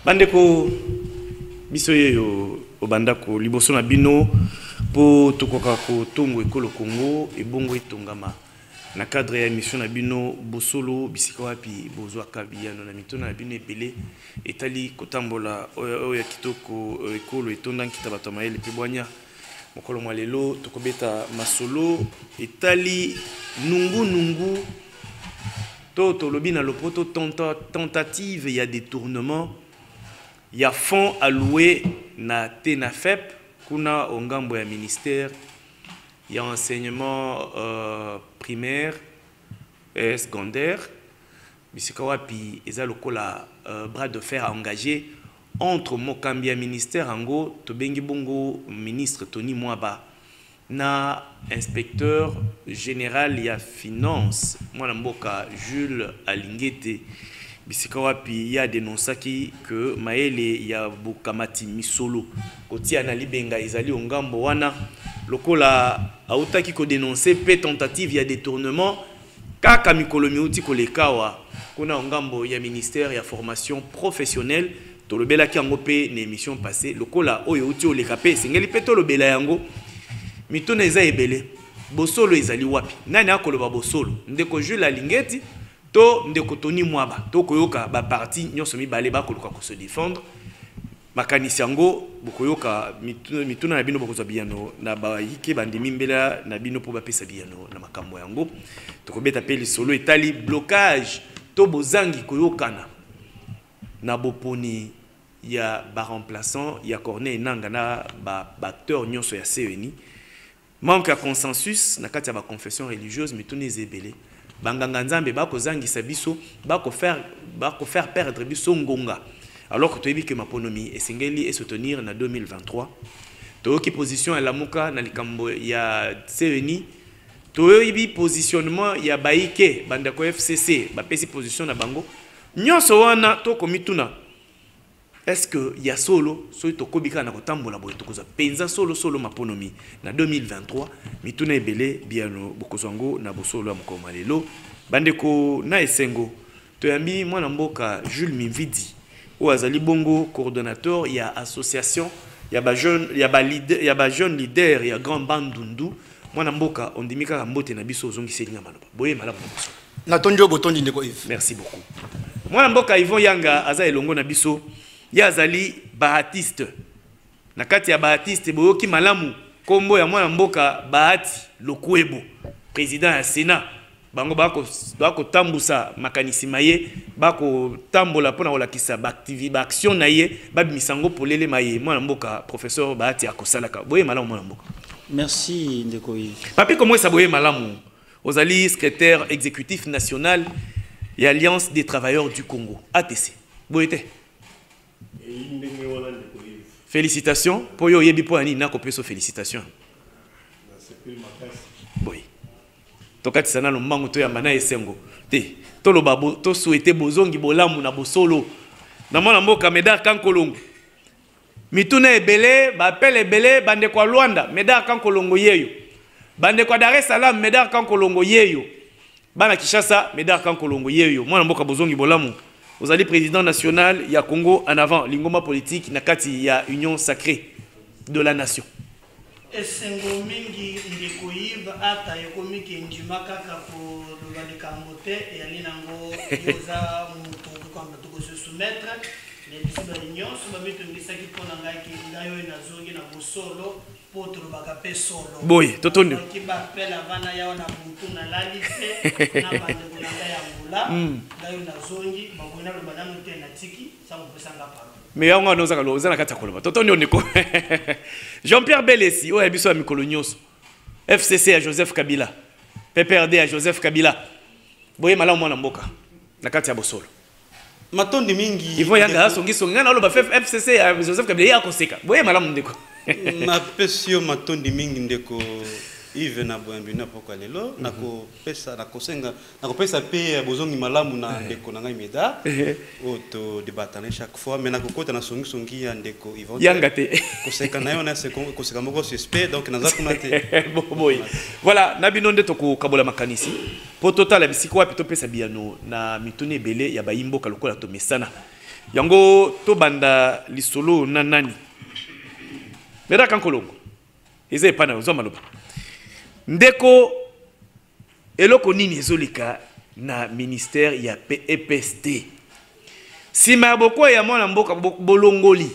Bandeko biso yo obanda ko liboso na bino po tokoka ko tongo ekolo Congo ebongo etongama na cadre ya émission na bino bosolo bisika wapi bozwa kabiyano na mitona na bino ebele etali kotambola oya kitoko ekolo etonda nkita bato mayele pe bwanya mokolo mwa lelo tokobeta masolo etali nungu to tolobi na lopoto tentative ya détournement ya fonds alloué na TENAFEP kuna ongambo ya ministère ya enseignement primaire et secondaire bisika wapi eza lokola bras de fer engagé entre mokambi ya ministère ango tobengi bongo ministre Tony Mwaba na inspecteur général ya finance mwana mboka Jules Alingete bisika wapi ya dénoncaki que maele ya bukamati misolo kotia na libenga ezali ongambo wana lokola autaki ko dénoncer pe tentative ya détournement kaka mikolo miuti kolekawa kuna ongambo ya ministère ya formation professionnelle tolobelaki yango pe na émission passée lokola oyo uti oleka pe sengeli pe tolobela yango mitona eza ebele bosolo ezali wapi nani akoloba bosolo ndeko Jules Alingeti to ndeko Tony Mwaba to koyoka ba parti nyonso mibale bakoluka ko se défendre makanisi yango bokoyoka mituna na bino bokozwa biyano na bayike bandimi mbela na bino po bapesa biyano na makambo yango tokobeta pe lisolo etali blocage to bozangi koyokana na boponi ya ba remplaçant ya Corneille Nanga na ba acteur nyonso ya CENI manque à consensus na kati ya ba confession religieuse mituna ezebele banganga nzambe bakozangisa biso bako faire perdre biso ngonga alors que tu as dit que ma ponomi est singeli et soutenir en 2023 to qui position à la muka na likambo ya CENI to yibi positionnement ya baike bandako FCC ba pesi position na bango nyonso wana to komituna est-ce que ya solo so to kobika na kotambola boye to koza penza solo ma ponomi na 2023 mituna ebele biano bokozwango na bosolo ya mokoma lelo bandeko na esengo to yambi mwana mboka Jules Mividi ou azali bongo coordonnateur ya association ya ba jeune leader ya grand bandundu mwana mboka ondimika mbote na biso ozongi selinga maloba boye malamu na biso na tonjo botondi ndeko Yves merci beaucoup mwana mboka Yvon Yanga aza elongo na biso ya azali Bahatiste na kati ya Bahatiste boyoki malamu kombo ya mwana mboka Bahati Lokwebo président ya Sénat bango bako tambusa makanisi maye bako tambola pona olakisa ba action na ye babimisango polele maye mwana mboka professeur Bahati akosalaka boye malamu mwana mboka merci ndeko Yves papi comment ça boye malamu ozali secrétaire exécutif national et Alliance des travailleurs du Congo ATC boyete félicitations pour yo yebi po ani na ko peso félicitations boy tokati sana lo mbango to ya mana esengo te to lo babo to souhaiter bozongi bolamu na bosolo na mwana mboka Médard Kankolongo mituna ebele ba appel ebele bande kwa Luanda Médard Kankolongo yeyo bande kwa Dar es Salaam Médard Kankolongo yeyo bana Kinshasa Médard Kankolongo yeyo mwana mboka bozongi bolamu ozali président national ya Congo en avant lingoma politique na kati ya union sacrée de la nation esengo mingi ndeko Yves ata ekomiki ndima kaka ko lobandika mote ya linango yoza mutu kwamba tuko se soumettre les bisba union so bameto ngisaki pona ngaki ngayo inazongi na bosolo potro bakape solo boy totondo ki ba pela vana yao na mutu na lalite na bande kunanga ya ngula ngayo nazongi babona lo banamu tena tiki sango pesanga pa mais on a nos akalo zana kati akoloba totondo ndeko Jean-Pierre Belesi o yabiso ya mikolo nyonso FCC à Joseph Kabila PPRD à Joseph Kabila boye malamu mwana mboka na kati ya bosolo matondi mingi Yvon Yanga songiso ngana lo ba FCC à Joseph Kabila ya koseka boye malamu ndeko na pesio matondi mingi ndeko Yves na boyambina poka lelo nako pesa nakosenga nako pesa pe bozongi malamu na ndeko na ngai Meda auto débattre chaque fois mais nako kota na songi ya ndeko Yvon Yanga te koseka na yo na koseka moko suspect donc naza kuna te boy voilà na binonde to ko kabola makanisi po total bisiko wapi to pesa biano na mitune belé ya bayimbo kalokola to mesana yango to banda lisolo na nani mera kankolongo eze pana zo maloba ndeko eloko nini ezolika na ministère ya EPST sima boko ya mwana mboka bolongoli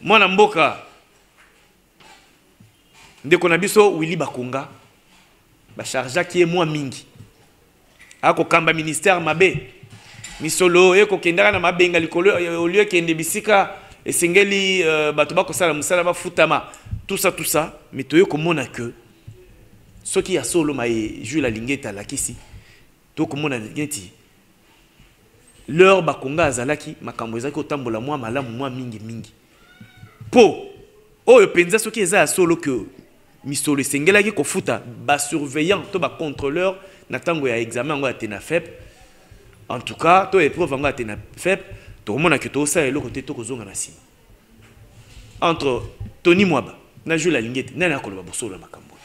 mwana mboka ndeko na biso Willy Bakonga ba charge qui est moi mingi ako kamba ministère mabe misolo eko kendaka na mabenga likolo au lieu kende bisika esengeli bato bakosala musala bafutama tout ça mais toyo komona que ce qui a solo maé Jules la lingeta la kisi to komona ngeti leur Bakonga azalaki makambo ezaki otambola mwa malamu mwa mingi po oyo penza ce qui eza solo que misolo esengeli kofuta ba surveillant to ba contrôleur na tango ya examen ngo atena FEP en tout cas to épreuve ngo atena FEP to komona que to ça eloko te to kozonga na sima entre Tony Mwaba na Jules la lingeta nani akoloba bosolo makambo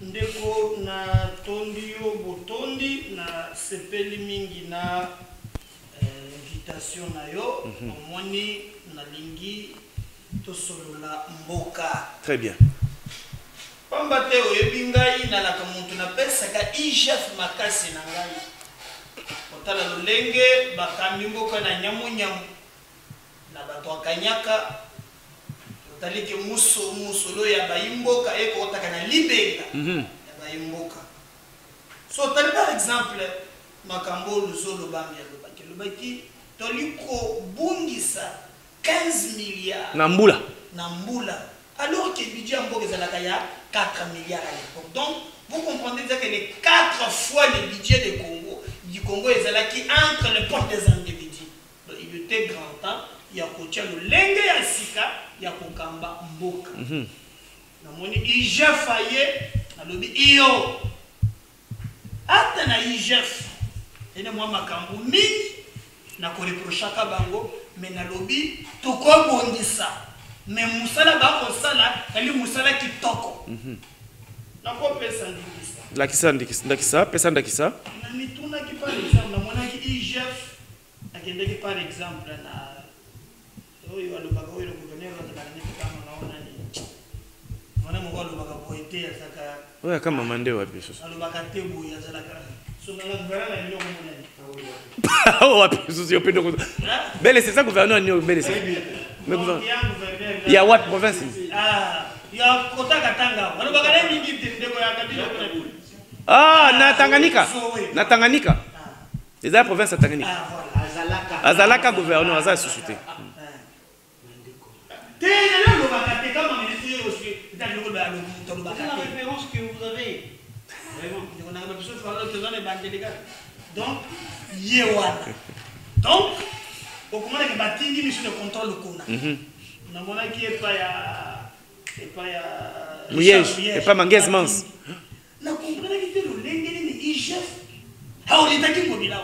ndeko na tondi yo botondi na sepeli mingi na invitation na yo omoni na lingi to solola mboka très bien pamba te oyebi ngai nalaka muntu napesaka IGF makasi na ngai otala lolenge bakambi mboka na nyamunyamu na bato akanyaka otalike musolo ya bayimboka eko otaka na libenga ya bayimboka so otali par exemple makambo luzolo bambi ya lobaki toliko bungisa 15 milliards na mbula alors que le budget en Bourg est à 4 milliards à l'époque. Donc, vous comprenez que les 4 fois le budget du Congo est là qui entre les portes des individus. Donc, il était grand temps, il y a coaché le Lenge ya Sika, il y a Kokamba Mboka. Namoni IGF aye, na lobi iyo. Ata na IGF, ene moi makambo mingi na ko reprochaka bango, mais na lobi to ko bondisa. Mais musala ba ko sala ali musala kitoko nako pesa ndakisa pesa ndakisa na mituna ki par exemple na mona ki IGF akende ki par exemple na oyo alobaka oyo gouverneur wa Tanzania kama naona ni mwana mo alobaka poete ya saka oya kama mande wapi sasa alobaka tebu ya zalaka so na gouverneur ni ngomona ni wapi sasa yopendo bele c'est ça gouverneur ni bele c'est mais gouverneur il y a what province il y a Kota Katanga alors bagale mingi ndeko ya kabila na Tanganyika les autres provinces à Tanganyika azalaka gouverneur aza suscité la référence que vous avez vraiment on a besoin de faire donc yewana donc au comment que batindi mission de contrôle kuna namona qui est pas ya Muyej et pas Manguez Mans na comprendre que le lengeni ni IGF ha on est qui mobile là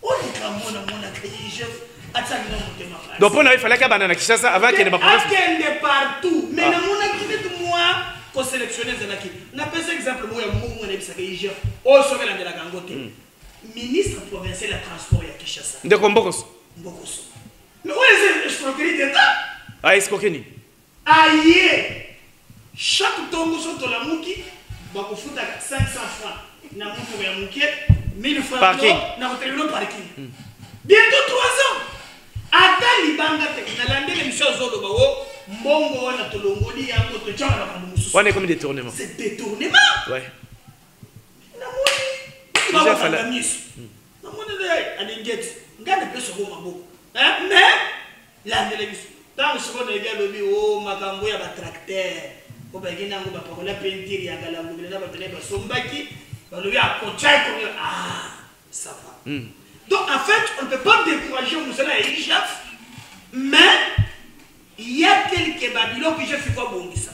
on est comme mona que IGF ataki na motema donc on a fallait que banana Kinshasa avant qu'il ne pas province partout mais namona qui est moi ko sélectionner zelaki na pesa exemple moi ya mungu na bisaka IGF o somela de la gangote ministre provincial de transport ya Kinshasa ndeko Mbokoso mais où est l'escroquerie d'État escroquerie aïe chaque tongo soto la muki bakofuta 500 francs na muki ya muki 1000 francs parking na hôtel parking bientôt 3 ans ata libanga te na lande l'émission zolo bawo mbongo wana tolongoli ya moto tchana na kamusu on est comme détournement c'est détournement ouais na moni ba fala na moni de alingeti ngane peso ko maboko mais la télévision tant que on regarde le bio makambo ya ba tracteur ko ba gina ngo ba pakola peinture ya ngala ngo bila ba tele ba sombaki ba lo ya kocha ko ça va donc en fait on ne peut pas décourager Moussala et IGF mais il y a quelques babylons que j'ai fait quoi bongisa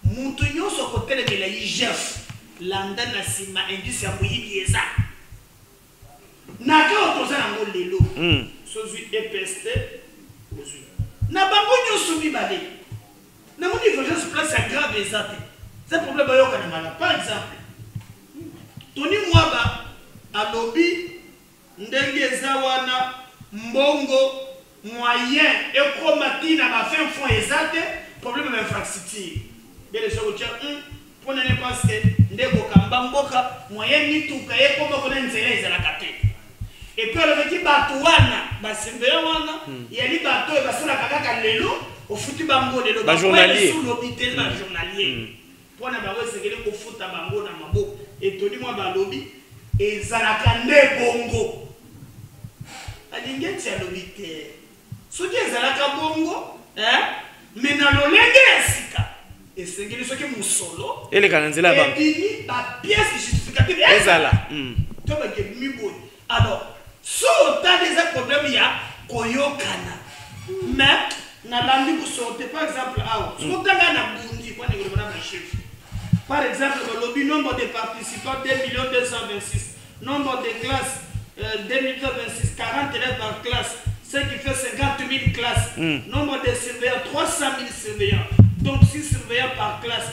muntu nyonso ko tele de la IGF landa na sima indice ya muyibi eza na ka otoza ngo lelo sozui EPST ozui na bango nyoso mibale na moni divergence place ya grave ezate c'est problème bayoka na mala par exemple Tony Mwaba alobi ndenge eza wana mbongo moyen et combattre na ba fin fond exact problème d'infrastructure bien les choses pour ne pas parce que ndeko kamba mboka moyen ni tuka e ko ba kona nzela la kate et puis le qui batouana ba sembela wana yali bato e basala kaka lelo au futu bango lelo ba journalier sous l'hôpital ba journalier pour na ba wesekele ko futa bango na maboko et toni moi ba lobby et zalaka nde bongo alingeti ya lobby te soki ezalaka bongo mais na lolenge ya sika esengeli soki musolo eleka na nzela ba ebimi ba pièce justificative ezala to ba ke miboy alors so ta des problèmes ya koyokana mais na landi ko sorte par exemple so tanga na bundi kwa ngelo na chef par exemple le lobby nombre de participants 2 226 nombre de classes 2026 40 élèves par classe ce qui fait 50 000 classes. Nombre de surveillants, 300 000 surveillants. Donc 6 surveillants par classe.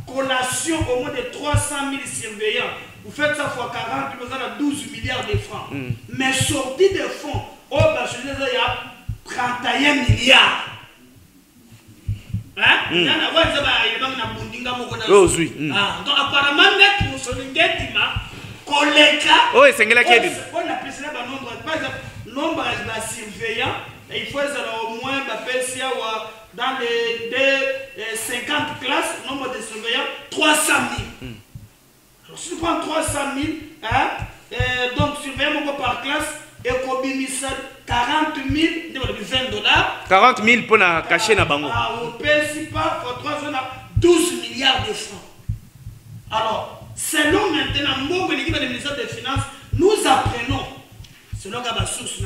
Collation au moins de 300 000 surveillants. Vous faites ça fois 40, vous avez 12 milliards de francs. Mais sortie de fonds, il y a 31 milliards. Hein? Donc apparemment, nous sommes oh, c'est ce qu'il on appelle ça nombre. Par exemple, nombre de surveillants, il faut au moins dans les 50 classes, nombre de surveillants, 300 000. Alors, si tu prends 300 000, donc surveillants par classe, et combinisa 40 000, $20. 40 000 pour cacher na bango. Au PSIPA, pour 3 ans, 12 milliards de francs. Alors, selon maintenant, l'équipe du ministère des Finances, nous apprenons. Selon la source,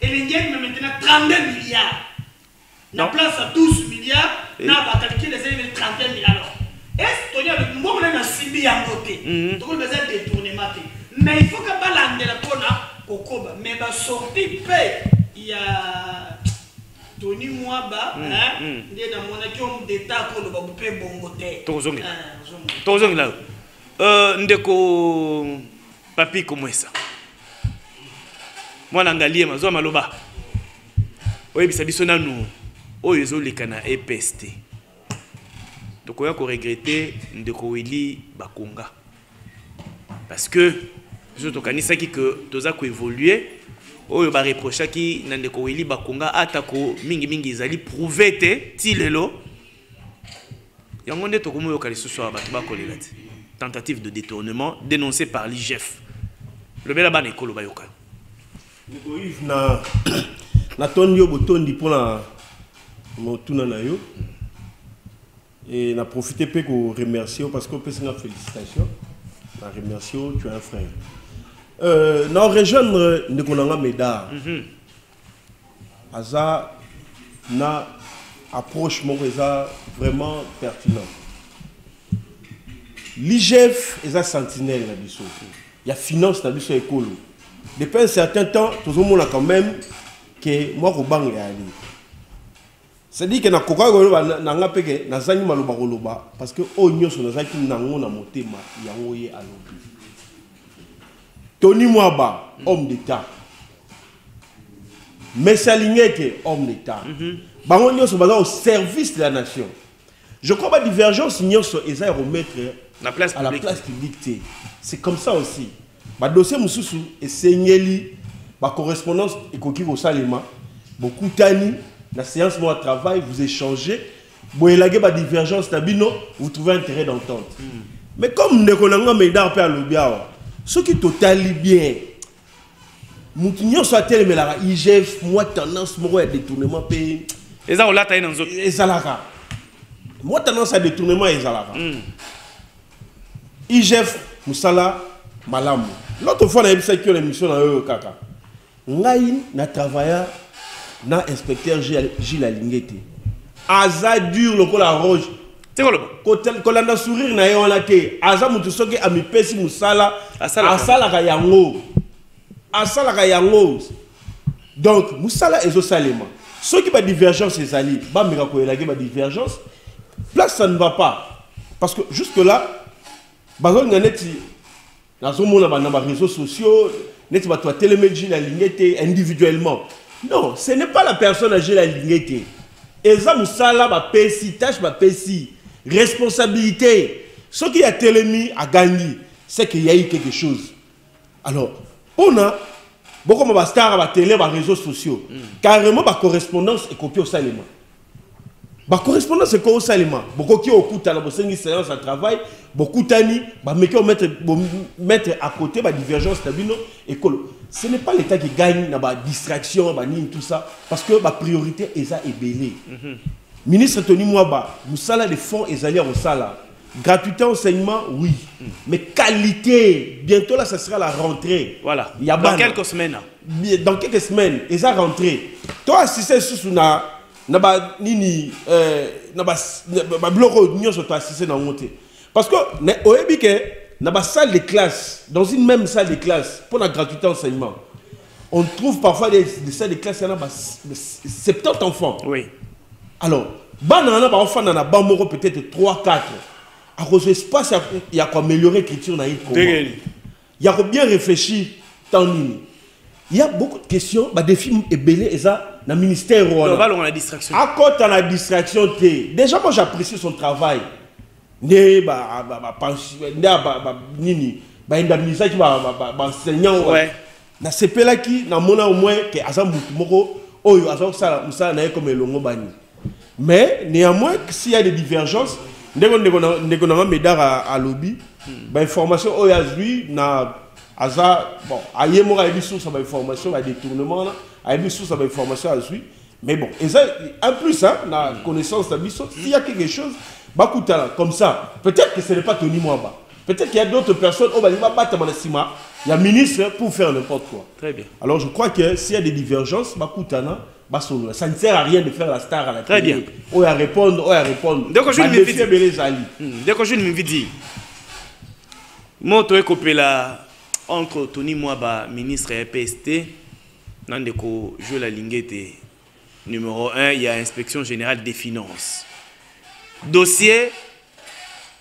et l'Indien maintenant 32 milliards. La place à 12 milliards, n'a pas calculé les 31 milliards. Alors, est-ce que le monde a subi un côté? Donc, on a besoin de détournement. Mais il faut que l'on ait la Kokoba. Mais la sortie paix, il y a Tony Mwaba, il y a dans mon action d'État pour le Baboupe Bongote. Tozong là. Ndeko papi comme ça. Moi nangalie mazo maloba oyebisa biso nanu oyo ezoleka na EPST tokoya ko regretter ndeko Willy Bakonga parce que biso tokanisaki que toza ko évoluer oyo ba reprochaki na ndeko Willy Bakonga atako mingi ezali prouver te ti lelo yango nde tokomoyo kalisusu bato bakolela te tentative de détournement dénoncée par l'IGF le bela bana ekolo bayoka na tondi botondi pona motuna na yo et na profiter pour remercier parce que peut une félicitation na remercier tu es un frère na rejoindre ndekonanga Médard aza na approche mon vraiment pertinent l'IGF est un sentinelle na biso il y a finance na biso écolo. Depuis un certain temps, tout le monde a quand même que moi, je suis allé. C'est-à-dire que na koka na ngapeke na zanyi maloba koloba parce que onyo so na zaki nango na motema yango ye alobi. Tony Mwaba, homme d'État. Messalingeke, homme d'État. Bango nyo so baza au service de la nation. Je crois pas divergence nyo so eza remettre à la place publique. C'est comme ça aussi. Ba dossier mususu esengeli ba correspondance ekoki ko salema beaucoup tani la séance moi travail vous échangez boelage ba divergence tabino vous trouvez intérêt d'entente mais comme nekonanga Médard pe alobiawa ce qui totali bien mutinyo soit tel mais la IGF moi tendance moi détournement pe eza olata ina nzoto ezalaka moi tendance à détournement ezalaka IGF musala malamu. L'autre fois, on a eu l'émission dans le Kaka. Ngaïn na travaillé na inspecteur Gilles Alingete. Aza dur le col à roche. C'est quoi le bon? Quand on a sourire na yon la te. Aza mutusoke ami pesi musala. Asala kayango. Asala kayango. Donc musala ezo salema. Ceux qui ba divergence c'est ali. Ba mika ko elage ba divergence. Place ça ne va pas. Parce que jusque là, bazol nganeti. Dans ce monde, les réseaux sociaux, n'est-ce pas toi télémédie la lignée individuellement. Non, ce n'est pas la personne âgée la lignée. Et ça musala ba pesi tâche ba pesi responsabilité. Ce qui a télémi a gagné, c'est qu'il y a eu quelque chose. Alors, on a beaucoup de stars à la télé, à réseaux sociaux. Carrément, la correspondance est copiée au salement. La correspondance est copiée au salement. Beaucoup qui ont écouté la séance de travail, beaucoup d'années, mettre à côté la divergence stabile. Ce n'est pas l'État qui gagne la distraction, tout ça, parce que la priorité est ébélée. Ministre Tony Mwaba, nous sommes des fonds et alliés au salaire. Gratuité enseignement, oui. Mais qualité, bientôt là, ça sera la rentrée. Voilà. Dans quelques semaines. Dans quelques semaines, et ça rentrée. Toi, si c'est sous na nini bloco d'union sur toi assisté dans monter. Parce que au Ebike, dans la salle de classe, dans une même salle de classe, pour la gratuité enseignement, on trouve parfois des salles de classe, il y en a 70 enfants. Oui. Alors, enfants dans la bas peut-être 3-4. À cause de l'espace, il y a qu'à améliorer l'écriture dans il y a qu'à bien réfléchir tant il y a beaucoup de questions, des films et belés et ça dans le ministère. On a la distraction. À côté de la distraction, déjà moi j'apprécie son travail. Enseignant. Na CP là qui na mona au moins que azam moko oyo azam ça na comme elongo bani. Mais néanmoins s'il y a des divergences, ndeko na médard à lobby, ba information oyo azui na aza bon ayemo ka yebi source ba information ba détournement là, ayebi source ba information azui. Mais bon, et ça en plus hein, na connaissance de biso, s'il y a quelque chose, ba kutala comme ça, peut-être que ce n'est pas Tony Mwaba. Peut-être qu'il y a d'autres personnes, il y a ministre pour faire n'importe quoi. Très bien. Alors je crois que s'il y a des divergences, ça ne sert à rien de faire la star à la télé. Très bien. Ou à répondre, ou à répondre. Dès que je me dis, moi, tu es coupé là entre Tony Mwaba, ministre et PST, dans le jeu la ligne numéro 1, il y a Inspection Générale des Finances. Dossier,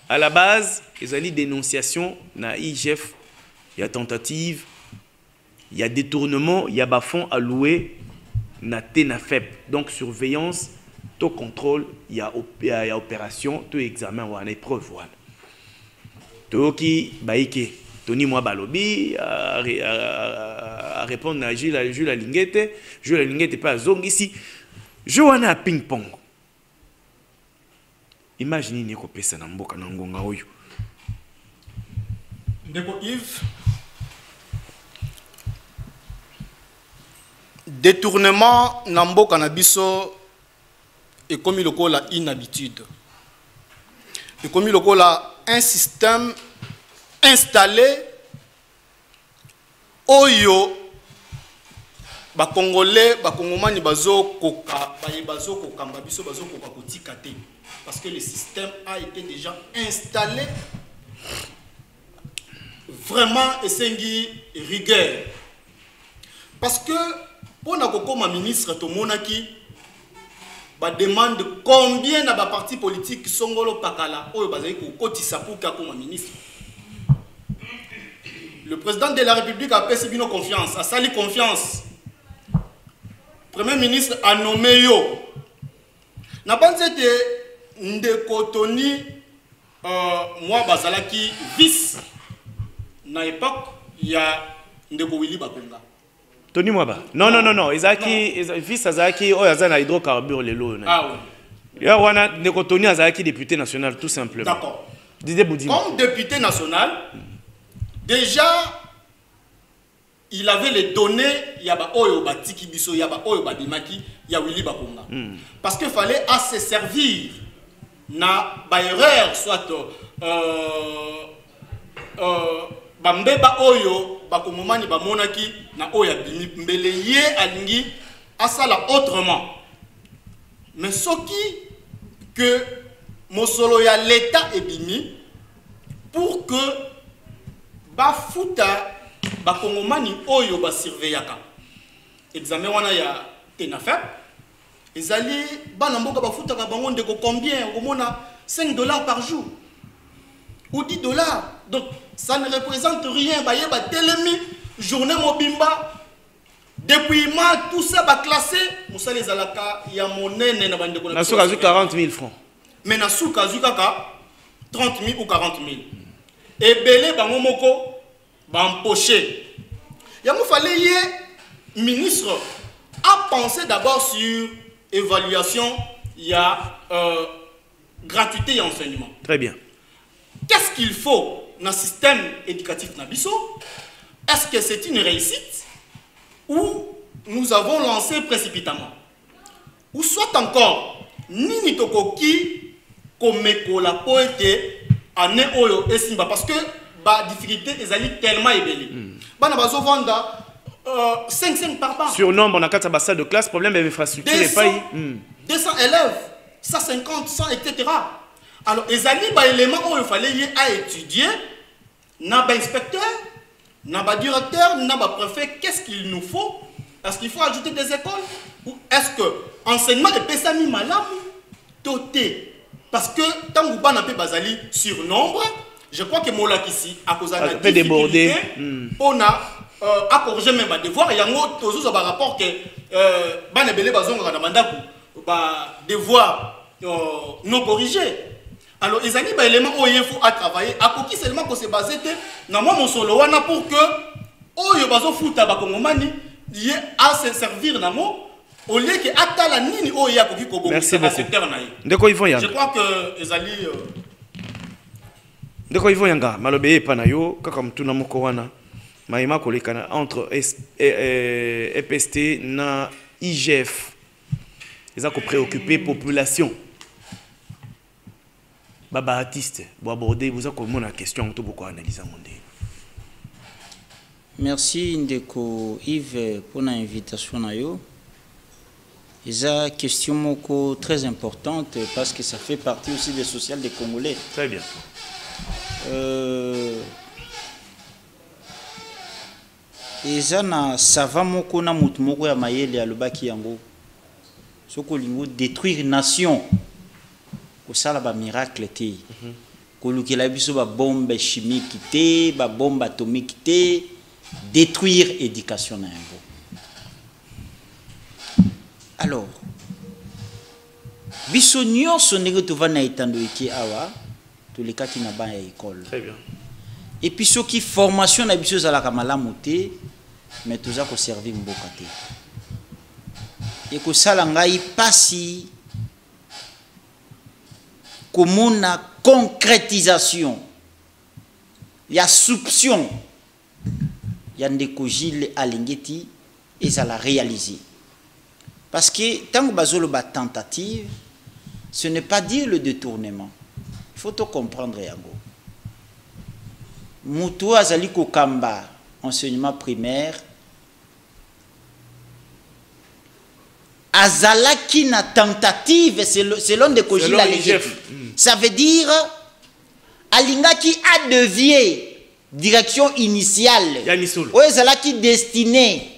à la base, il y a dénonciation, na IGF, il y a tentative, il y a détournement, il y a fonds alloués, na TENAFEP. Donc surveillance, tout contrôle, il y a opération, tout examen, ou une épreuve. Tout qui, baïke, Tony Mwaba lobby, à répondre à Jules Linguette, Jules Linguette pas zong ici. Je wana à ping-pong. Imaginez ni kopesa na mboka na ngonga oyo. Ndeko Yves, détournement na mboka na biso est comme la inhabitude. Et comme un système installé oyo ba Congolais, ba Congomani bazo koka, bazo kokamba biso bazo koka kotika te. Parce que le système a été déjà installé vraiment essengi rigueur. Parce que pour na ministre to monaki ba demande combien na ba parti politique songolo pakala oyo bazali ko kotisa pour ka comme ministre. Le président de la République a payé bino confiance, a sali confiance. Premier ministre a nommé yo. Na banzete ndeko Tony moi bazalaki vice na époque il y a ndeko Willy Bakonga. Tony Mwaba. Non. Ezaki vice azaki o yazana hydrocarbures lelo. Ah oui. Ya wana ndeko Tony azaki député national tout simplement. D'accord. Comme député national, déjà il avait les données yaba oyo batiki biso yaba oyo badimaki ya Willy Bakonga. Parce qu'il fallait assez servir na ba erreur soit bambeba oyo bakomomani bamonaki na oya bimi mbele ye alingi asala autrement. Mais ce qui que mosolo ya l'état est bimi pour que bafuta bakongomani oyo ba surveillaka examen wana ya TENAFEP ezali bana mboka bafuta ka bango ndeko combien omona $5 par jour ou $10 Donc, ça ne représente rien. Bah, yeba telemi, journée mobimba, depuis moi, tout ça va classer. Moussa les alaka, il y a mon nez, na bande de Nassou Kazu 40 000 francs. Mais Nassou Kazu kaka 30 000 ou 40 000. Et belé bango moko, empoché. Il fallait y ministre a pensé d'abord sur évaluation, il y a gratuité et enseignement. Très bien. Qu'est-ce qu'il faut dans le système éducatif Nabiso? Est-ce que c'est une réussite ou nous avons lancé précipitamment? Ou soit encore, Nini Tokoki, comme la poète, année oyo et simba, parce que la difficulté est tellement ébélée. Bana bazo vanda 5 par an. Sur nombre, on a 4 salles de classe, problème d'infrastructure et pas 200 élèves, 150, 100, etc. Alors, les éléments où il fallait à étudier, n'a pas inspecteur, n'a pas directeur, n'a pas préfet, qu'est-ce qu'il nous faut? Est-ce qu'il faut ajouter des écoles? Ou est-ce que l'enseignement est pesami malam doté? Parce que tant que vous n'avez pas basali sur nombre, je crois que Mola ici, à cause de la difficulté, on a à corriger même des devoirs. Il y a un autre rapport que Banebele Bazonga a demandé devoirs non corrigés. Alors, les éléments où il faut travailler, à quoi seulement qu'on se base dans mon solo pour que Oyo Bazo Fouta Bakongomani y à se servir namo au lieu que Atala Nini Oya Koki Kobo. Merci beaucoup. Je crois que les alliés. De quoi ils vont yanga malobé panayo comme tout na mokowana maïma kolekana entre EPST na IGF ils ont préoccupé population baba artiste pour aborder vous avez comment la question tout beaucoup analyser monde. Merci Ndeko Yves pour l'invitation na yo. C'est une question très importante parce que ça fait partie aussi des sociales des Congolais. Très bien. Eza na sava moko na mutu moko ya mayele ya lobaki yango soko lingo détruire nation ko sala ba miracle te ko lukela biso ba bombe chimique te ba bombe atomique te détruire éducation na yango. Alors biso nyonso ndenge tovana etando eki awa les cas qui n'ont pas école. Très bien. Et puis ceux qui formation na biso za la kamala moté mais tout ça ko servir mboka te. Et ko sala ngai pasi comme na concrétisation. Il y a soupçon. Il y a ndeko Gilles Alingeti et ça l'a réalisé. Parce que tant que bazolo ba tentative, ce n'est pas dire le détournement. Il faut tout comprendre yango. Mutu azali ko kamba enseignement primaire azalaki na tentative selon de Kojila la ça veut dire alingaki a dévié direction initiale o azalaki destiné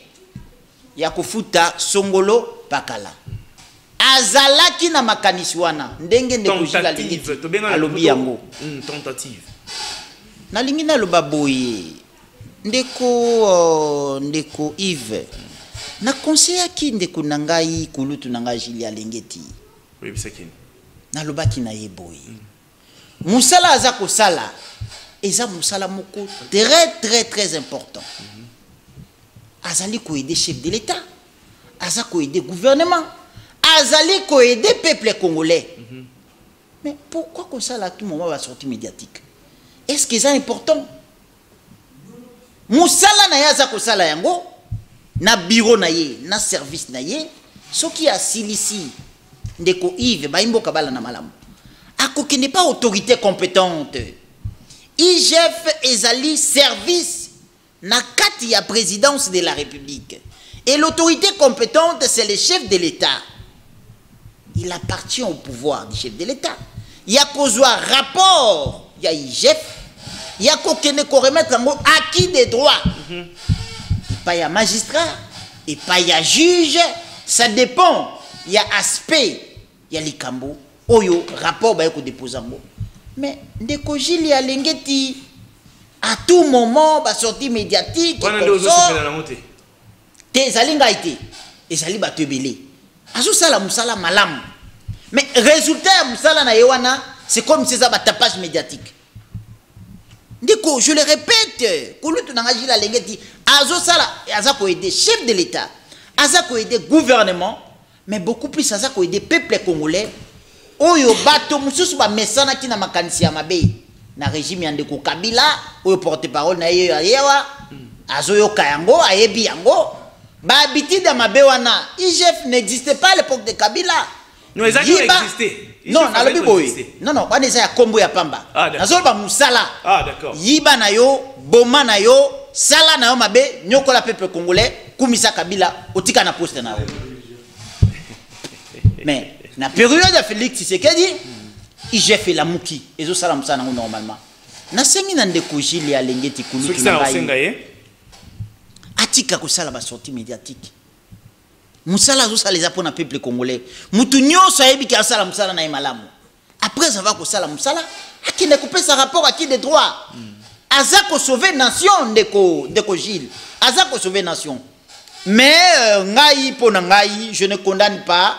ya kofuta songolo pakala azalaki na makanisi wana ndenge ndeko jila lingiti alobi yango tentative nalingi na loba boye ndeko Yves na conseil ki ndeko nangai kulutu nanga jili alengeti oui bisekini na loba ki na ye boye musala aza ko sala eza musala moko très important azali ko aider chef de l'état aza ko aider gouvernement azali ko aider peuple congolais. Mais pourquoi comme ça là tout moment va sortir médiatique? Est-ce que c'est important? Musala na yaza ko sala yango na bureau na ye na service na ye ce qui a silisi ndeko Yves ba imboka bala na malamu akoki n'est pas autorité compétente. IGF ezali service na kati ya présidence de la République et l'autorité compétente c'est le chef de l'État. Il appartient au pouvoir du chef de l'État. Il y a qu'au rapport, il y a IGF, il y a qu'au remettre en acquis des droits. Et pas il y a magistrat, et pas il y a juge, ça dépend. Il y a aspect, il y a l'Ikambo, Oyo, rapport, il y a déposer en Mais, Ndeko Gilles Alingeti, à tout moment ba sortie médiatique te zalinga été et zali ba tebele azo sala musala malam mais résultat musala na yewana c'est comme si ça ba tapage médiatique ndiko je le répète kulutu na ngajila lengeti azo sala azako aider chef de l'état azako aider gouvernement mais beaucoup plus azako aider peuple congolais oyo bato mususu ba mesana kina makanisi ya mabe na régime ya ndeko Kabila oyo porte-parole na yeyo ayewa azoyo kayango ayebi yango ba habitude ya mabe wana IGF n'existait pas à l'époque de Kabila. Non, ils existaient. Non, na lobi boy. Non, bana eza ya kombo ya pamba. Nazo ba musala. Ah d'accord. Yiba na yo, boma na yo, sala na yo mabe, nyokola peuple congolais, kumisa Kabila, otika na poste na yo. Mais na période de Félix Tshisekedi, IGF la muki, ezo sala musana normalement. Na sengi na ndeko Jili ya lengeti kulutu na ngai. Atika ko sala ba sortie médiatique. Musala zo sala pour na peuple congolais. Mutu nyonso ayebi ki asala musala na imalamu. Après ça va ko sala musala, akine couper sa rapport à qui des droits. Aza ko sauver nation ndeko Gilles. Aza ko sauver nation. Mais ngai po na ngai, je ne condamne pas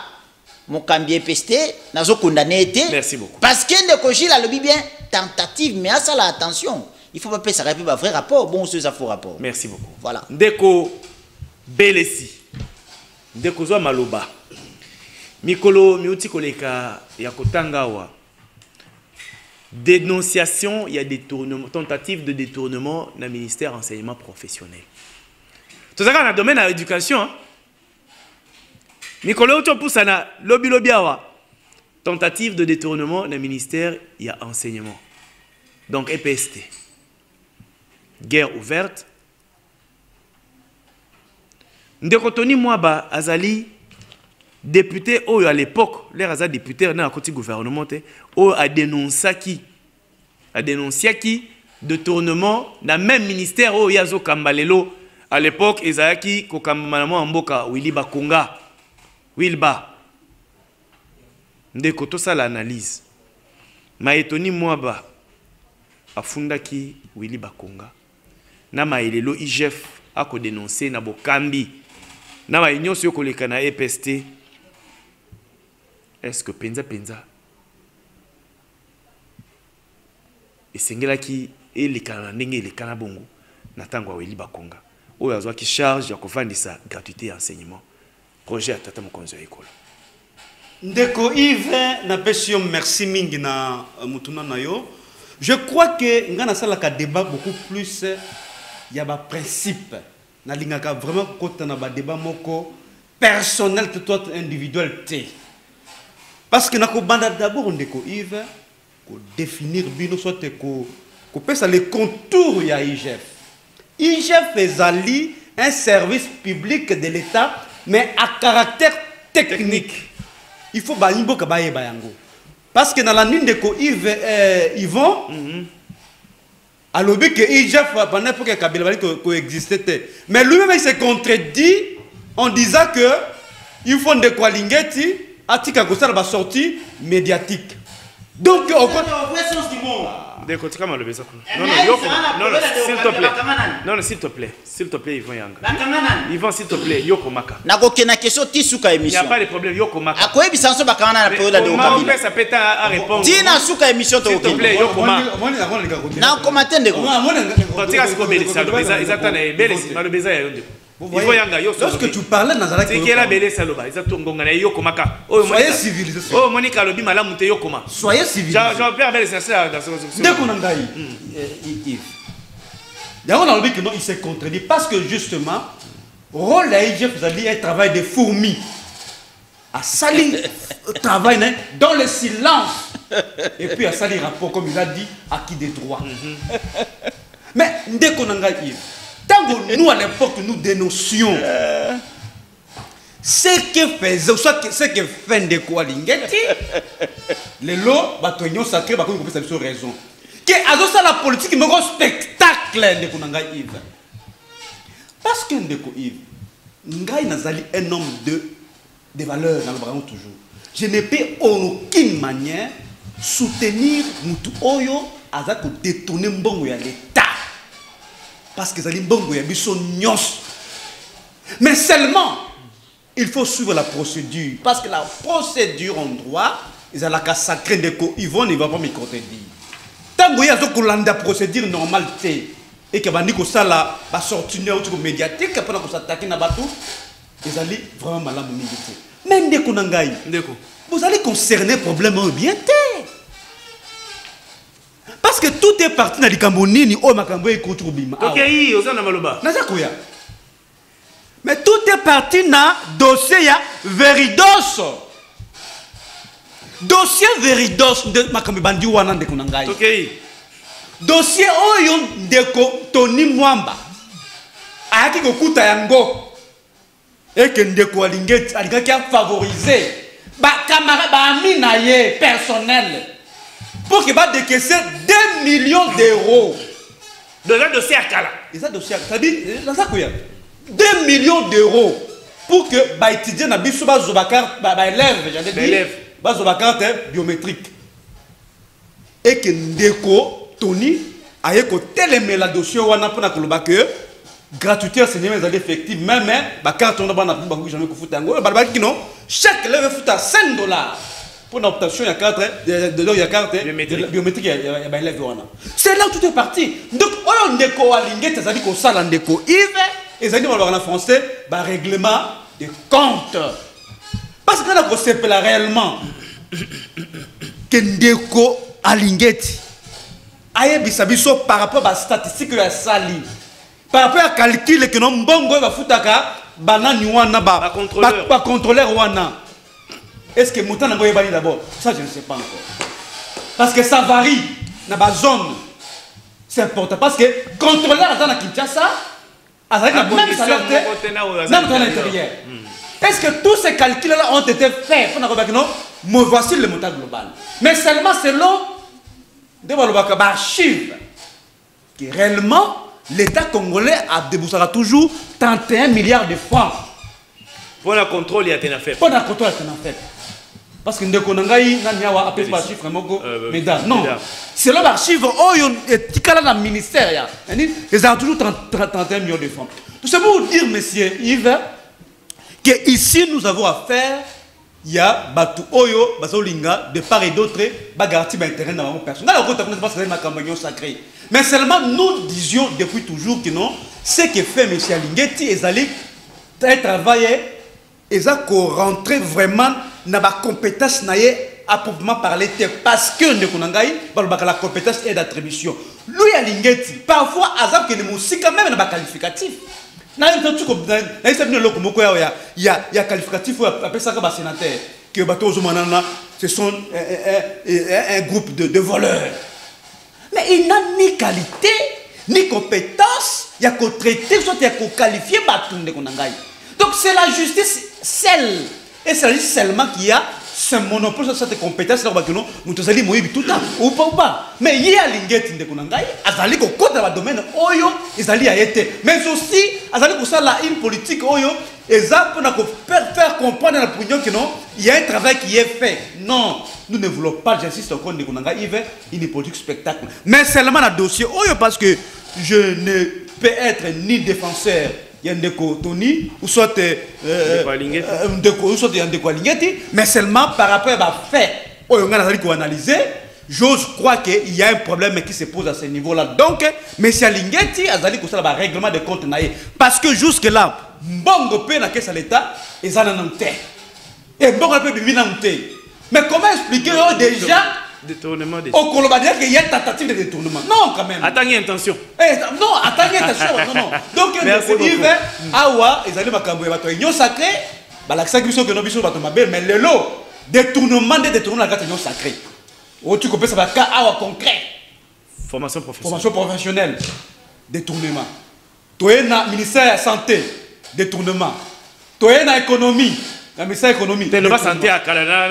mon cambier pesté, nazo condamné été. Merci beaucoup. Parce que ndeko Gilles a le bien tentative mais à ça la attention. Il faut pas payer ça répète un vrai rapport, bon c'est ça faux rapport. Merci beaucoup. Voilà. Ndeko Belesi. Ndeko zo maloba. Mikolo miuti koleka ya kotangawa. Dénonciation, il y a détournement, tentative de détournement dans le ministère enseignement professionnel. Tout ça dans le domaine de l'éducation. Mikolo to poussana lobby awa. Tentative de détournement dans le ministère, il y a enseignement. Donc EPST. Guerre ouverte. Ndekotoni Mwaba Azali, député à l'époque, les Azali député dans le gouvernement, a dénoncé qui détournement dans le même ministère où Yazo Kambalelo à l'époque Ezaki Kokambalamo Amboka Willy Bakonga Wilba. Ndekoto ça l'analyse. Maetoni Mwaba afundaki Willy Bakonga. Na maelelo IGF a ko dénoncé na bokambi na ba union sio koleka na EPST. Est-ce que penza esengela ki elekana ndenge elekana bongo na tango wa Willy Bakonga oyo azwa ki charge ya kofandisa gratuité enseignement projet atata mokonzo école ndeko Yves na pesio merci mingi na mutuna na yo. Je crois que ngana sala ka débat beaucoup plus il y a un principe na lingaka vraiment kota na ba débat moko personnel que toi individuel té parce que nako banda d'abord ndeko Yves ko définir bino soit ko pesa les contours ya IGF. IGF ezali un service public de l'État mais à caractère technique. Il faut ba imboka ba yeba yango parce que dans la ligne ndeko Yves Yvon alors que IGF pendant que Kabila coexistait. Mais lui-même il s'est contredit en disant que il faut de quoi lingeti atika ko sala ba sortie médiatique. Donc au vrai sens du mot. Non, s'il te plaît. Non, s'il te plaît. S'il te plaît, Yvon Yanga. Yvon, s'il te plaît, Yoko Maka. Nakokena question tisuka émission. Il n'y a pas de problème, Yoko Maka. Akoye bisanso bakamana na période de Kabila. Ça peut à répondre. Tina suka émission to. S'il te plaît, Yoko Maka. Na commenter ndeko. Tika siko belisa, ils attendent belisa, malobeza ya yondo. Lorsque tu parlais dans la c'est qui est la belle saloba, ils attendent ngongana Yoko Maka. Soyez civilisés. Oh Monica lobi malamu te Yoko Maka. Soyez civilisés. Jean-Pierre Belisa ça dans ce ndeko nangai. Yves. D'ailleurs, on a dit que non, il s'est contredit parce que justement, rôle de l'IGF, vous avez dit un travail de fourmi. À salir travail dans le silence. Et puis à salir rapport, comme il a dit, acquis des droits. Mais dès qu'on a Yves, tant que nous à l'époque nous dénoncions ce que faisait, soit ce que fait de quoi l'ingeti, les lots, bâtons sacrés, bâtons qu'on peut raison. Que à la politique, mais un spectacle de Konanga Yves. Parce que Ndeko Yves, Ngai Nazali un homme de valeurs dans le bras toujours. Je ne peux en aucune manière soutenir Moutou Oyo Azako détourner Mbongo ya l'État. parce que zali mbongo ya biso nyos. Mais seulement il faut suivre la procédure parce que la procédure en droit ils ont la sacrée ndeko Yvonne il va pas me contredire. Tant que yazo kolanda procédure normale et que bandi ko sala ba sortir au médiatique après ko s'attaquer na batou ils allaient vraiment malamu mingi te. Mais ndeko nangai ndeko vous allez concerner problème bien té. Parce que tout est parti dans les Cambonini, oh makambo et Koutubima. Ok, osana maloba. Nazakoya. Mais tout est parti dans dossier ya Veridos. Dossier Veridos de makambo bandi wana de kunangai. Ok. Dossier oyo ndeko Tony Mwamba. Ayaki kokuta yango. Et que ndeko alingeti alingaki a favoriser ba camarade ba ami na ye personnel. Pour qu'il va décaisser 2 millions d'euros. Dans un dossier à Kala. Et ça dossier, ça dit, 2 millions d'euros pour que bah étudier na biso ba zobakar ba élève, j'allais dire, ba zobakar biométrique. Et que ndeko Tony aye ko télémé la dossier wana pour na koloba que gratuité enseignement les effectifs même ba carte on ba na ba ko jamais ko futa ngo ba ki non chaque élève futa $5 pour l'obtention de la carte biométrique. C'est là où tout est parti. Donc, on est coaligné, c'est-à-dire qu'on s'en est coivé, et ça dit en français, bah règlement de compte. Parce que là, on sait réellement que ndeko alingeti aye bisabiso par rapport à la statistique de la sali, par rapport à calcul que non bongo va foutaka banani wana ba contrôleur wana. Est-ce que Moutan a bani d'abord? Ça, je ne sais pas encore. Parce que ça varie dans la zone. C'est important. Parce que contrôleur dans la Kinshasa, même salaire à l'intérieur. Est-ce que tous ces calculs-là ont été faits pour nous dire non, voici le montant global. Mais seulement selon des archives que réellement l'État congolais a déboursé toujours 31 milliards de francs. Pour le contrôle, il y a été fait. Pour le contrôle, il y a fait. Parce que ndeko nangai nani awa appelle pas chiffre moko mesdames non c'est là l'archive oyo tikala na ministère ya ils ont toujours 31 millions de francs. Tout ça pour vous dire monsieur Yves que ici nous avons affaire il y a batu oyo bazolinga de part et d'autre ba garantir ba intérêt dans mon personnel alors que parce que c'est ma campagne sacrée mais seulement nous disions depuis toujours que non ce que fait monsieur Alingeti ils allaient travailler ils ont rentré vraiment dans la compétence à proprement parler parce que la compétence est d'attribution. Lui à Lingeti, parfois Azam que les musiques quand même dans qualificatif. Il y a qualificatif ou appelle ça comme sénateur que ce sont un groupe de voleurs. Mais il n'a ni qualité ni compétence, il y a qu'au traiter, soit il y a qu'au qualifier donc c'est la justice seule. Et c'est seulement qu'il y a ce monopole sur cette compétence là que nous allons mourir tout le temps ou pas. Mais il y a l'ingéti de Kunangai, azali ko côté dans le domaine oyo, ils allaient y être. Mais aussi, azali ko ça la une politique oyo, exemple pour faire comprendre à la opinion que non, il y a un travail qui est fait. Non, nous ne voulons pas, j'insiste encore de Kunangai, il veut une politique spectacle. Mais seulement le dossier oyo parce que je ne peux être ni défenseur. Il y a un déco Tony, ou soit mais seulement par rapport à fait, on a analyser, j'ose croire qu'il y a un problème qui se pose à ce niveau-là. Donc, M. Lingeti a dit que c'est un règlement de compte. Parce que jusque-là, bon, peut na caisse à l'État, ils en ont été. Et bon, on peut mais comment expliquer déjà détournement des... Au Colombie, il y a une tentative de détournement. Non, quand même. Attendez intention. Non, attendez intention. Non. Donc, Awa, ils allaient m'accaboyer. Ils ont sacré. L'accent qui sont que nous sommes mais le lot, détournement la carte sacré. Tu comprends ça va cas Awa concret. Formation professionnelle. Détournement. Tu es dans le ministère de la Santé. Détournement. Tu es dans l'économie. La ministère de l'économie. Tu es dans santé à Canada.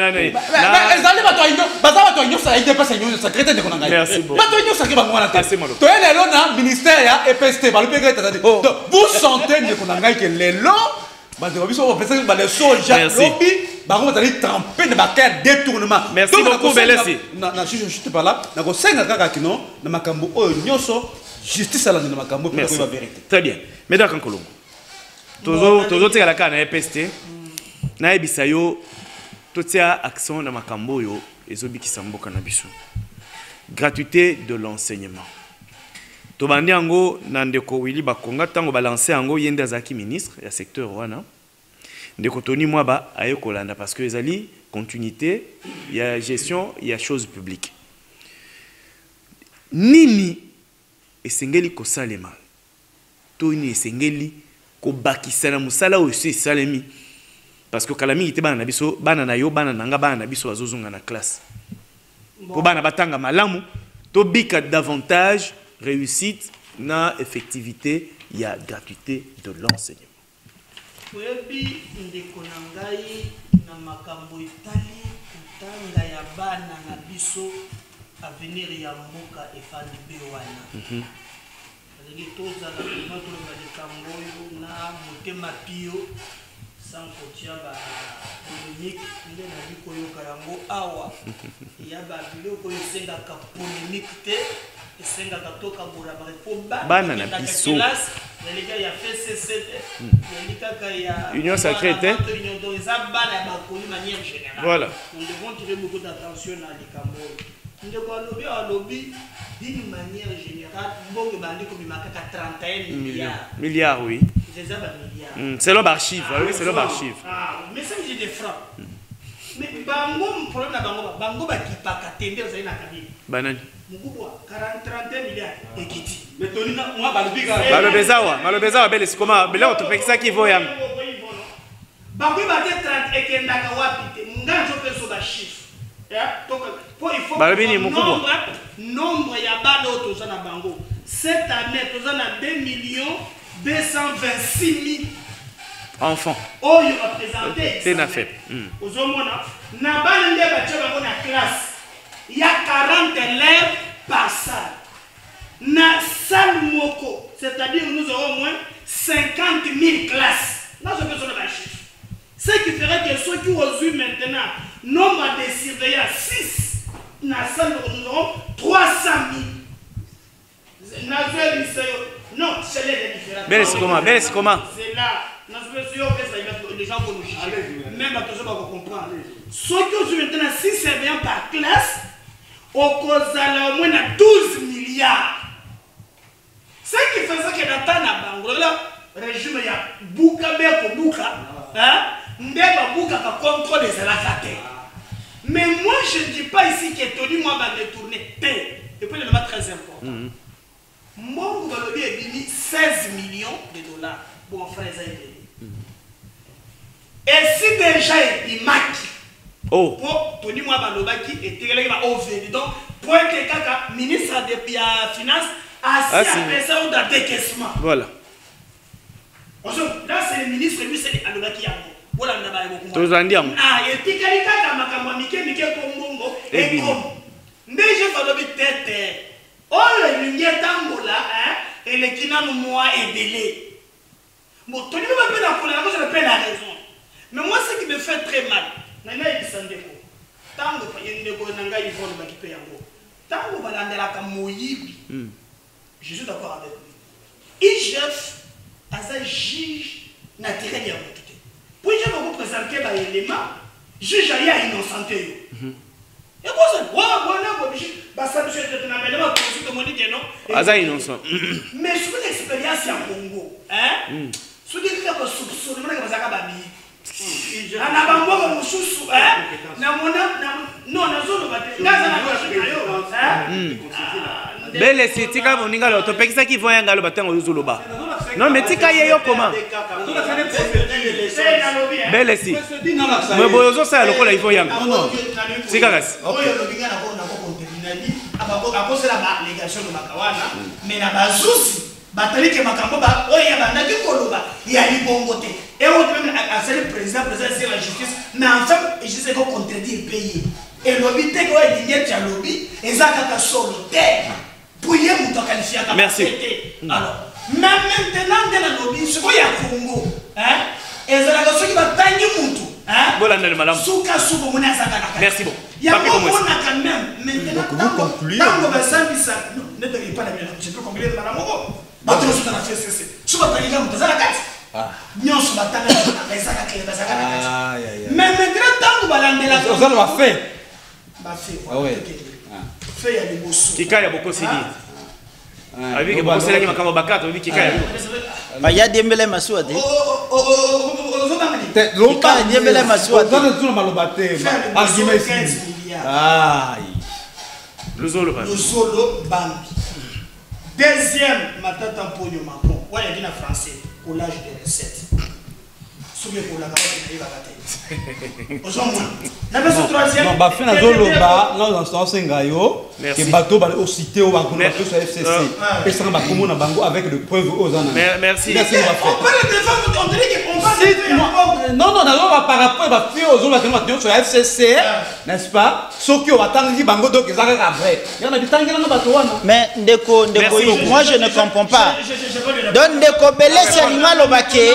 Merci beaucoup. Tu es dans le ministère EPST. Vous sentez que les lots, détournement. Merci beaucoup, Belesi. Je suis pas là. justice à la makambo pour la vérité. Très bien. Mais d'accord Kolongo. Tozo tika la kana EPST. Na ebisa yo totia action na makambo yo ezobikisa mboka na biso. Gratuité de l'enseignement. Tobandi yango na ndeko Willy Bakonga tango balancer yango yende azaki ministre ya secteur wana. Ndeko Tony Mwaba ayo kolanda parce que ezali continuité, il y a gestion, il y a choses publiques. Nini esengeli kosalema. Tony esengeli ko bakisana musala aussi salemi parce que kalami ite bana na biso bana na yo bana nanga bana na biso bazozunga na classe. Pour bana batanga malamu to bika davantage réussite na effectivité, il y a gratuité de l'enseignement. Webi ndeko nangai na makambo itali kutanga ya bana na biso avenir ya mboka efandi bewana. Alegi toza na moto na likambo yo na motema pio sans kotia ba polémique nde na biko yo kayango awa ya ba biloko yo senga ka polémique te esenga ka toka bora ba po bana na biso Yalika ya FCC, yalika ya Union sacrée, Union d'Oisa, bana ba koni manière générale. Voilà. Nous devons tirer beaucoup d'attention à l'Ikambo. Nous devons lobby d'une manière générale. Bon, bandi comme il marque 31 milliards. Milliards, oui. C'est ça, milliards. C'est l'homme archive, oui, c'est l'homme archive. Ah, mais ça, j'ai des frappes. Mais bango, problème na bango ba qui pas katende za ina kabili. Banani. Mukubwa 31 milliards ekiti. Mais Tony na moi balobika. Malobezawa bele sikoma bele otopekisa kivo yango. Bango ba 30 ekendaka wapi te. Nganjo peso ba chiffre. Ya toka po il faut balobini mukubwa. Nombre ya bana otoza na bango. Cette année toza na 2 226 000 enfants. Oh, il représentait. C'est une affaire. Aux hommes, na bande de bâtiments dans la classe. Il y a 40 élèves par salle. Na salle moko, c'est-à-dire nous aurons au moins 50 000 classes. Dans ce que sont les chiffres. Ce qui ferait que ceux qui ont eu maintenant nombre de surveillants 6, na salle nous aurons 300 000. Non, c'est les différents. Belle, c'est comment? C'est là. Les gens vont nous juger. Même à tous ceux qui vont comprendre. Ceux qui ont maintenant 6 surveillants par classe, au Kozala au moins 12 milliards. Ce qui fait ça que dans le Bango, le régime il y a Bouka Beko Bouka, Ndeba Bouka qui contrôle les alakatés. Mais moi je ne dis pas ici que Tony moi va détourner. Et puis le débat très important. Mon gouvernement a mis 16 millions de dollars pour faire les aides. Et si déjà il marque pour Tony Mwabalobaki et Télé va ouvrir, donc pour que Kaka, ministre de la Finance, a signé ça ou d'un décaissement. Voilà. Là, c'est le ministre, lui, c'est Alobaki Yango. Voilà, on a parlé beaucoup. Ah, et puis Kalika, Makama, Mike, Kombongo, et comme. Mais je vais le tête. Oh, le lumière tangola, et le kinam moi est délai. Bon, Tony m'a fait la colère, je ne la raison. Mais moi, ce qui me fait très mal, nana ibisandeko. Tango pa yendeko nanga ivone bakipe yango. Tango balandela ka moyibi. Je suis d'accord avec lui. IGF asa juge naturel ya mututé. Pour je vous présenter ba élément, juge ya innocenté. Et quoi ça? Voilà, bah ça monsieur te na élément pour que mon dit non. Asa innocent. Mais sur l'expérience en Congo, hein? Sur des cas de soupçon, on a pas babi. Na bango mususu na mona non na zolo bate ngaza na kwa bele sitika moninga lo topekisa ki voya ngalo batango yuzolo ba non mais tika yeyo comment bele si me boyozo sa lokola ifo yanga tika kasi oyo lobinga na ko kontinali abako sera ba légation de makawana mais na bazusi batalike makambo ba oya bandaki koloba ya libongo te et autre même à le président de la justice mais enfin je sais qu'on contredire pays et lobby te ko eligne ya lobby ezaka ka solo te pour y muto qualifier comme merci alors même maintenant de la lobby ce qu'il y a Congo ezala ka soki batangi mutu bolanda le malamu suka suko mona zaka na merci beaucoup ya ko mona quand même maintenant tango basambisa n'était pas la mienne. Je peux combiner de la moko. Bateau sur la FCC. Sur la taille là, ça la carte. Nion sur la taille là, ça la clé, ça la carte. Mais maintenant tant que balande la. Ça va faire. Bah fait. Ah ouais. Fait ya les bosso. Kika ya boko sidi. Avec boko c'est là qui m'a quand bakata, oui Kika. Bah ya Dembélé Masouade. Kika Dembélé Masouade. Ça ne tourne pas le bâté. Argument ici. Ah. Le Zolo Bambi. Deuxième, Matata Mponyo Macron. Ouais, il y a un français au l'âge de 7. Souviens pour la carotte, il va battre. La version troisième. Non, bah, fin à Zoloba, non, dans ce sens, que bateau va au cité au banco sur FCC. Et ça va comme on a bango avec de preuves aux années. Merci. On parle de femmes, on dirait qu'on parle de. Non, non, non, par rapport à faire aux autres sur FCC, n'est-ce pas? Ceux qui ont attendu bango, donc ils arrivent après. Il y en a du temps qui n'ont pas bateau. Mais Ndeko, moi je ne comprends pas. Donc Ndeko Belé, c'est animal au baquet.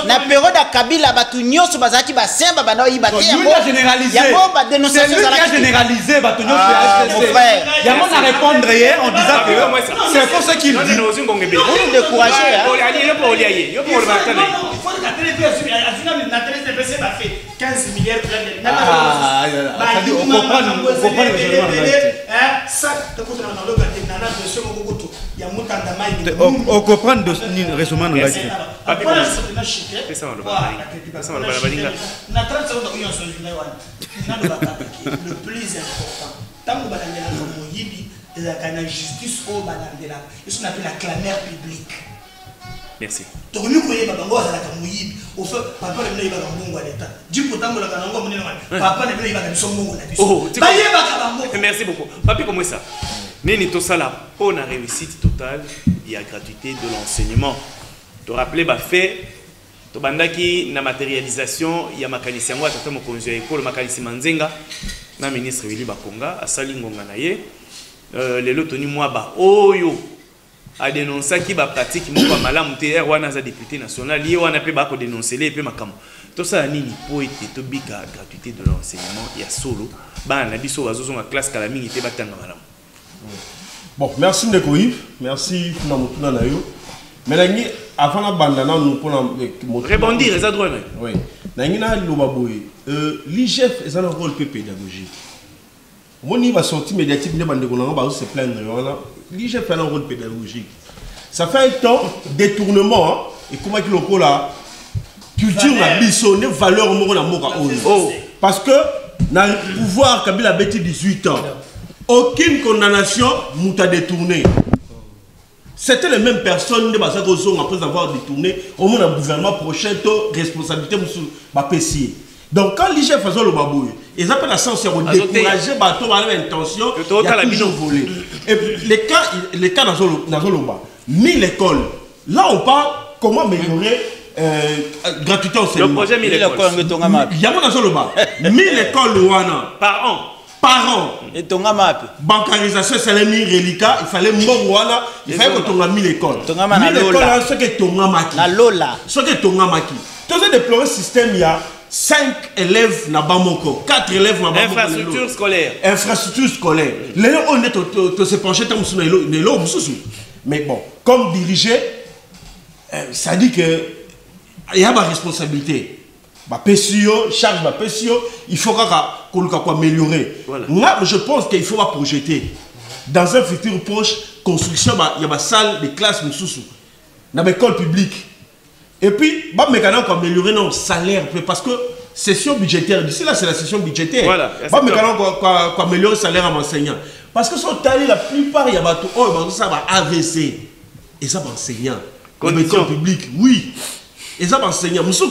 Na période à Kabila, batu nyonso bazaki basemba bana yibate yango généralisé. C'est lui qui a généralisé batu nyonso ya FCC. Yango na répondre hier en disant que c'est pour ce qu'il dit. Vous décourager hein. Ali le pour lier. Yo pour le battre. Il faut que la télé la télé TPC va faire 15 milliards de ah, on comprend le raisonnement. On comprend le raisonnement de le plus important, tant que la justice au balandela, ce qu'on appelle la clameur publique. Merci. Donc nous croyons que bango azala kamuyibi, au fait papa le mna ibaka mbongo l'état. Dis pourtant que la kanango munene wana. Papa le mna ibaka bisongo na biso. Oh, bango. Merci beaucoup. Papi comment ça? Nini to sala pour la réussite totale, il y a gratuité de l'enseignement. Te rappeler ba fait to bandaki na matérialisation, il y a makanisi yango atata mokonzi ya école makanisi manzenga na ministre Willy Bakonga asali ngonga na ye. Lelo toni mwa ba oyo a dénoncé qui va pratique mon malamu te wana za député national lié wana pe ba ko dénoncer les pe makamo to ça nini po ete to bika gratuité de l'enseignement ya solo ba na biso wazozo na classe kala mingi te batanga malamu. Bon, merci Ndeko Yves, merci na mutuna na yo. Mais avant la bandana nous pour rebondir les droits. Oui. Nangina loba boy l'IGF est un rôle pédagogique. Mon va sortir médiatique ne bande ko na ba se plaindre voilà. L'IGF a un rôle pédagogique. Ça fait un temps détournement et comment qu'il le la culture na biso ne valeur mo na moka oh parce que dans le pouvoir Kabila Beti 18 ans aucune condamnation m'a détourné. C'était les mêmes personnes de Basako après avoir détourné au moins un gouvernement prochain responsabilité de donc quand l'IGF faisait le babouille, ils appellent la science de décourager bateau par l'intention de toujours voler. Et les cas dans Zoloba, mis l'école. Là on parle comment améliorer gratuité enseignement. Le projet mis l'école. Il y a dans Zoloba, mis l'école Wana par an. Par an. Et tonga map. Bancarisation, c'est les reliquats. Il fallait mbongwana. Il fallait que tonga mis l'école. Tonga ma na lola. Ce que tonga maki. Na lola. Ce que tonga maki. Tout ce déploré système il y a 5 élèves na bamoko, 4 élèves na bamoko. Infrastructure scolaire. Infrastructure scolaire. Les gens on est se pencher tant sur les lots mais bon, comme dirigé, ça dit que il y a ma responsabilité. Bah PSIO, charge ma PSIO, il faut qu'on améliorer. Voilà. Moi, je pense qu'il faut projeter dans un futur proche construction, il y a ma salle de classe dans l'école publique. Et puis, bah mécanique améliorer nos salaires parce que session budgétaire d'ici là c'est la session budgétaire. Voilà. Bah mécanique améliorer le salaire à l'enseignant parce que son talent la plupart il y a bateau oh ça va AVC et ça va enseignant. L'école publique, oui. Et ça va enseigner. Je suis en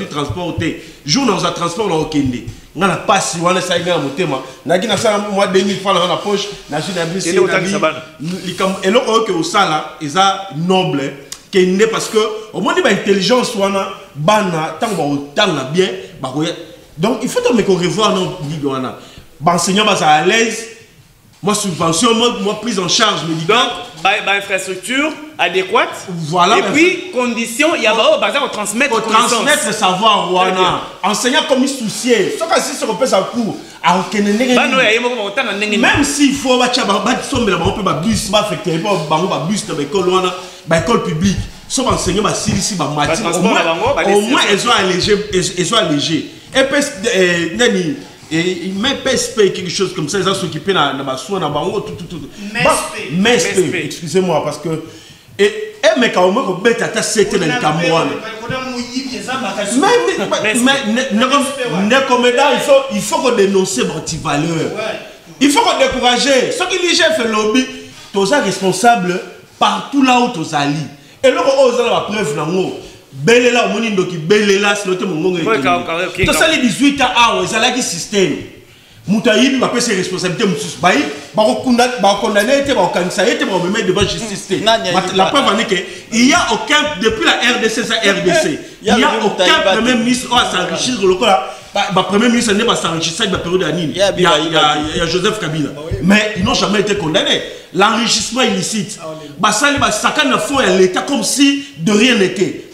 transporté. Jour dans un transport dans Okende. On a passé, on a saigné à mon thème. On a dit moi 2000 francs dans la poche. On a dit et là que au sala, ils sont nobles. Parce que au moins l'intelligence wana bana tant bien. Donc il faut que me revoir dans l'Igwana. Enseignant à l'aise. moi subvention, moi prise en charge médicale. Donc, infrastructure adéquate. Voilà. Et puis, conditions, il y a besoin de transmettre le savoir, voilà. Enseignant comme il souciait. Ce que si se repose à cours, même s'il faut, l'école publique, sauf enseignants, au moins, ils sont allégés. Et puis, et même PSP, quelque chose comme ça, ils ont s'occupé dans ma soin, dans tout. MESP, excusez-moi, parce que. Et mais quand on met à c'était dans le Cameroun. Il faut qu'on dénonce votre valeur. Il faut qu'on décourage. Ceux qui disent fait lobby, tous sont responsables partout là où tous allés. Et là, on a la preuve dans le Belela, on dit que Belela, c'est notre monde. Tout ça, les 18 ans, ils ont un système. Moutaïbi va payer ses responsabilités. Baï, condamné, on mettre devant justice. La preuve est qu'il n'y a aucun, depuis la RDC, il n'y a aucun premier ministre qui va s'enrichir. Le premier ministre n'est pas s'enrichir, ça, il va période d'année. Il y a Joseph Kabila. Mais ils n'ont jamais été condamnés. L'enrichissement illicite. Chacun ne fait l'État comme si de rien n'était.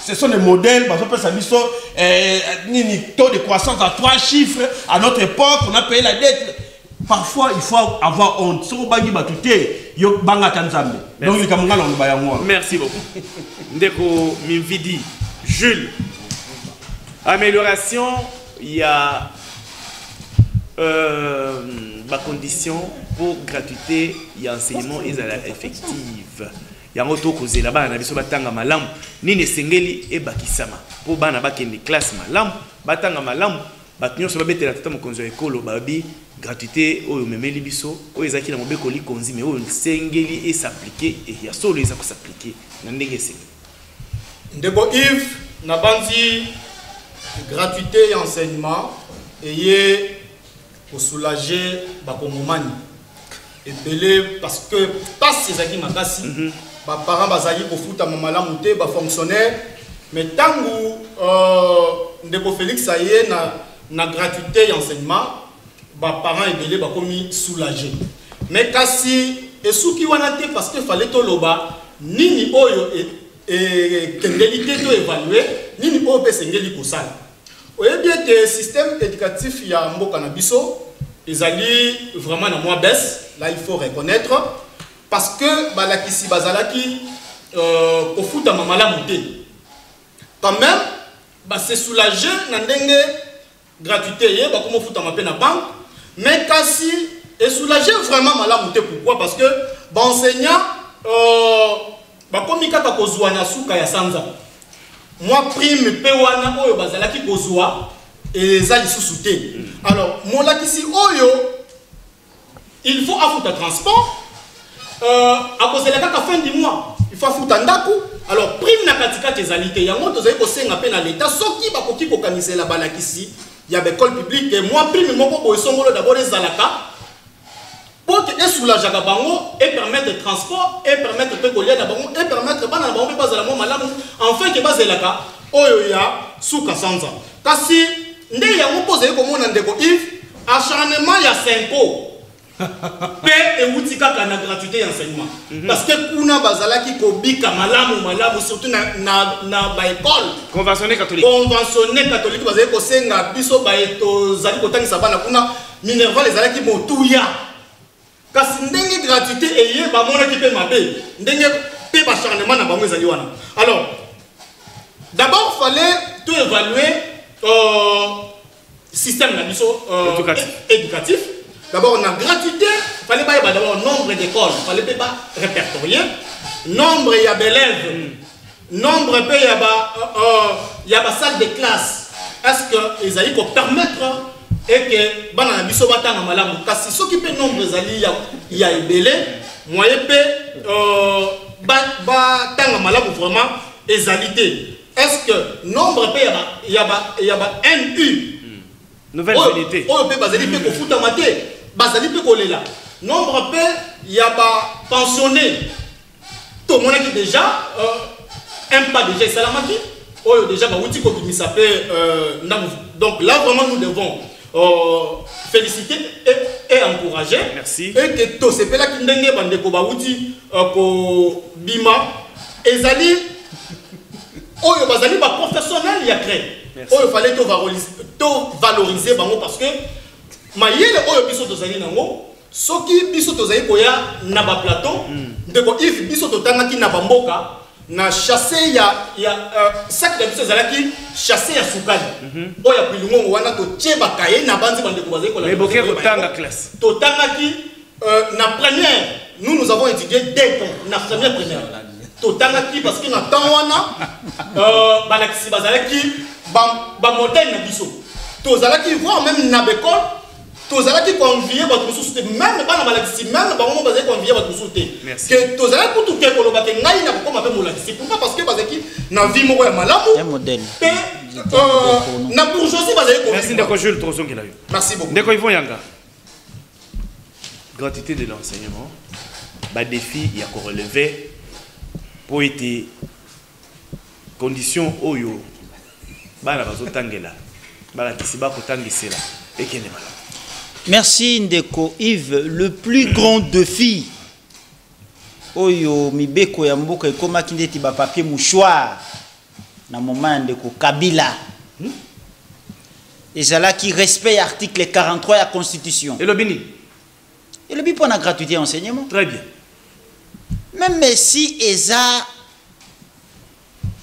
Ce sont des modèles, par exemple, ça dit taux de croissance à 3 chiffres. À notre époque, on a payé la dette. Parfois, il faut avoir honte. Merci beaucoup. Ndeko Mimvidi, Jules. Amélioration, il y a condition pour gratuité, il y a enseignement effective. Il y a un autre cause là-bas, on a besoin de malam. Ni ne sengeli et bakisama. Pour bana bakende classe malam, batanga malam. Batunyo so babete la tata mokonzo ekolo babi gratuité oyo memeli biso oyo ezaki na mobeko li konzi mais oyo sengeli et s'appliquer et ya solo ezako s'appliquer na ndenge sengi. Ndeko Yves na bandi gratuité et enseignement et pour soulager bakongomani et belé parce que pas ces aki makasi ba parents bazali ko futa mamala muté ba fonctionnaire mais tangu ndeko Félix aye na gratuité et enseignement ba parents et belé ba komi soulager mais kasi et souki wana te parce que fallait to loba nini oyo et kendeli to évaluer nini oyo pe sengeli ko sala. Oye bien que le système éducatif il y a mboka na biso ils allaient vraiment na moi baisse là il faut reconnaître parce que balakisi bazalaki pour fouta mamala monté quand même c'est soulager na ndenge gratuité yé ba comment fouta mapé na banque mais kasi et soulager vraiment mala monté pourquoi parce que ba enseignant ba komika ka kozwa na suka ya sanza. Moi prime pewana oyo bazalaki kozwa et za lisusuté. Alors mon lakisi oyo il faut affouter transport à cause de la fin du mois il faut affouter ndaku alors prime na katika tezalité yango tozali ko senga pe na l'état soki ba koki ko kanisela balakisi ya école publique et moi prime moko ko esongolo d'abord ezalaka pour que soulager bango et permettre le transport et permettre de coller d'abord et permettre bana na bango pas la mo malamu enfin que bazelaka oyo ya suka sanza kasi nde ya mo poser ko mona ndeko Yves acharnement ya 5 ans pe e wutika kana gratuité enseignement parce que kuna bazalaki ko bika malamu surtout na ba école conventionné catholique bazali ko senga biso ba eto zali ko tangisa bana kuna Minerva les zalaki motuya kasi ndenge gratuité eye ba mona ki pe mabe ndenge pe ba charnement na bango ezali wana. Alors d'abord fallait tout évaluer système na biso éducatif. D'abord on a gratuité, fallait pas d'abord nombre d'écoles, fallait pas répertorier nombre il y a d'élèves, nombre pe il y a salle de classe. Est-ce que les aïe pour permettre et que bana na biso batanga malamu kasi soki pe nombre zali ya ebele moyen pe ba tanga malamu vraiment ezalité. Est-ce que nombre pe il y a NU nouvelle unité on peut bazali pe ko futa maté bazali pe ko lela nombre pe il y a ba pensionné tout le monde qui déjà un pas déjà salamaki oyo déjà ba wuti ko bimisa pe donc là vraiment nous devons féliciter et encourager. Merci. Et que tout c'est là qui ndenge bandeko bauti ko bima ezali oyo bazali ba professionnel ya crée. Oyo fallait to valoriser bango parce que mayele oyo biso tozali nango soki biso tozali koya na ba plateau ndeko if biso totangaki na bamboka na chasser ya sac de biso zalaki chasser ya sukali oya pilungo wana to tcheba kaye na banzi bandeko bazali ko la évoquer totanga classe totangaki na première nous avons étudié dès na première totangaki parce que na temps wana balakisi bazalaki ba modèle na biso tozalaki voir même na bekol tozalaki convier ba tous même bana balakisi même ba moment bazali convier ba tous que tozalaki kutu ke koloba ke ngai na ko mabe molakisi pourquoi parce que bazaki na vie moko ya malamu un modèle na bourgeoisie bazali ko merci ndeko Jules Trosongela yo merci beaucoup ndeko Yvon Yanga gratuité de l'enseignement ba défi ya ko relever pour être condition oyo bana bazotangela bala kisiba ko tangisela ekene malamu. Merci Ndeko Yves. Le plus grand défi, Oyo Mibeko ya mboka ekoma kindeti ba papier mouchoir na moment Ndeko Kabila. Et cela qui respecte article 43 de la Constitution. Et le Bini. Et le Bini pour la gratuité enseignement. Très bien. Même si ESA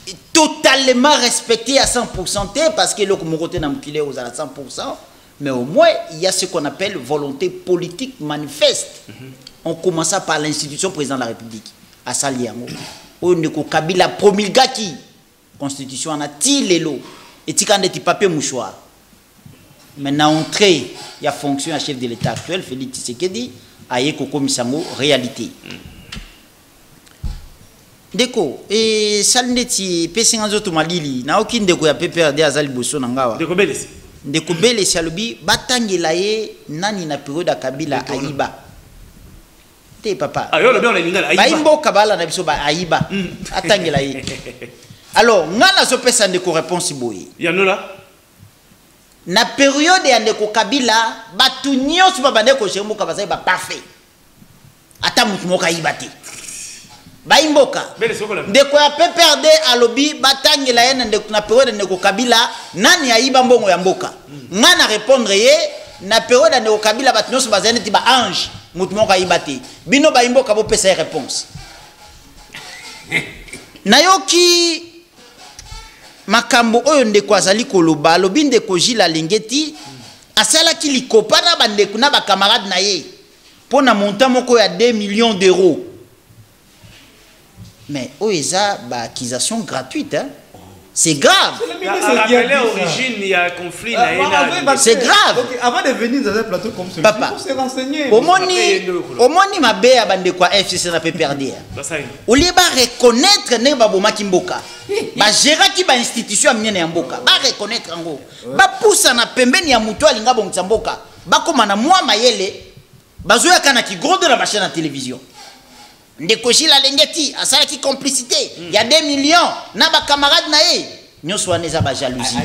est totalement respecté à 100%, parce que le Comoroté n'a pas aux à 100%. Mais au moins, il y a ce qu'on appelle volonté politique manifeste. On commence par l'institution président de la République, à Saliango. On est Kabila promulga qui Constitution en a tiré l'eau. Et tu as des papiers mouchoirs. Maintenant, entrée, il y a fonction à chef de l'État actuel, Félix Tshisekedi, à Yekoko Misango, réalité. Deko, et Salneti, Pessingazo Tomalili, n'a aucune déco à PPRD à Zaliboso Nangawa. Deko Belesi. Ndeko bele salobi batangela ye nani na période Kabila aiba te papa ayo lo bien on lingala aiba baimbo kabala na biso ba aiba atangela ye alors ngana so pesa ndeko réponse boye yanola na période ya ndeko Kabila batu nyonso ba bandeko shembo kabasa ba parfait ata mutu moka aiba te baimboka ndeko ya PPRD alobi batangela ye na période ndeko Kabila nani aiba mbongo ya mboka ngana répondre ye na période ndeko Kabila batu nyonso bazane ti ba ange mutu moko aiba te bino baimboka bo pesa réponse nayoki makambo oyo ndeko azali koloba alobi ndeko Gilles Lengeti asala ki likopa na bandeko na ba camarade na ye pona montant moko ya 2 millions d'euros. Mais OESA, accusation gratuite, hein? C'est grave. C'est grave. Okay, avant de venir dans un plateau comme celui-ci, papa, il faut se renseigner. Au moni ma bé à bande quoi FCC n'a pas perdu. Au lieu de reconnaître ne ba boma kimboka. Ba gérer qui ba institution amene ya mboka. Ba reconnaître ngo. Ba poussa na pembeni ya mutu alinga bon mboka. Ba koma na moi mayele. Ba zoya kana ki gros de la chaîne à télévision. Ndeko Gilles Lengeti a ça qui complicité il y a 2 millions na ba camarade na ye nyonso aneza ba jalousie.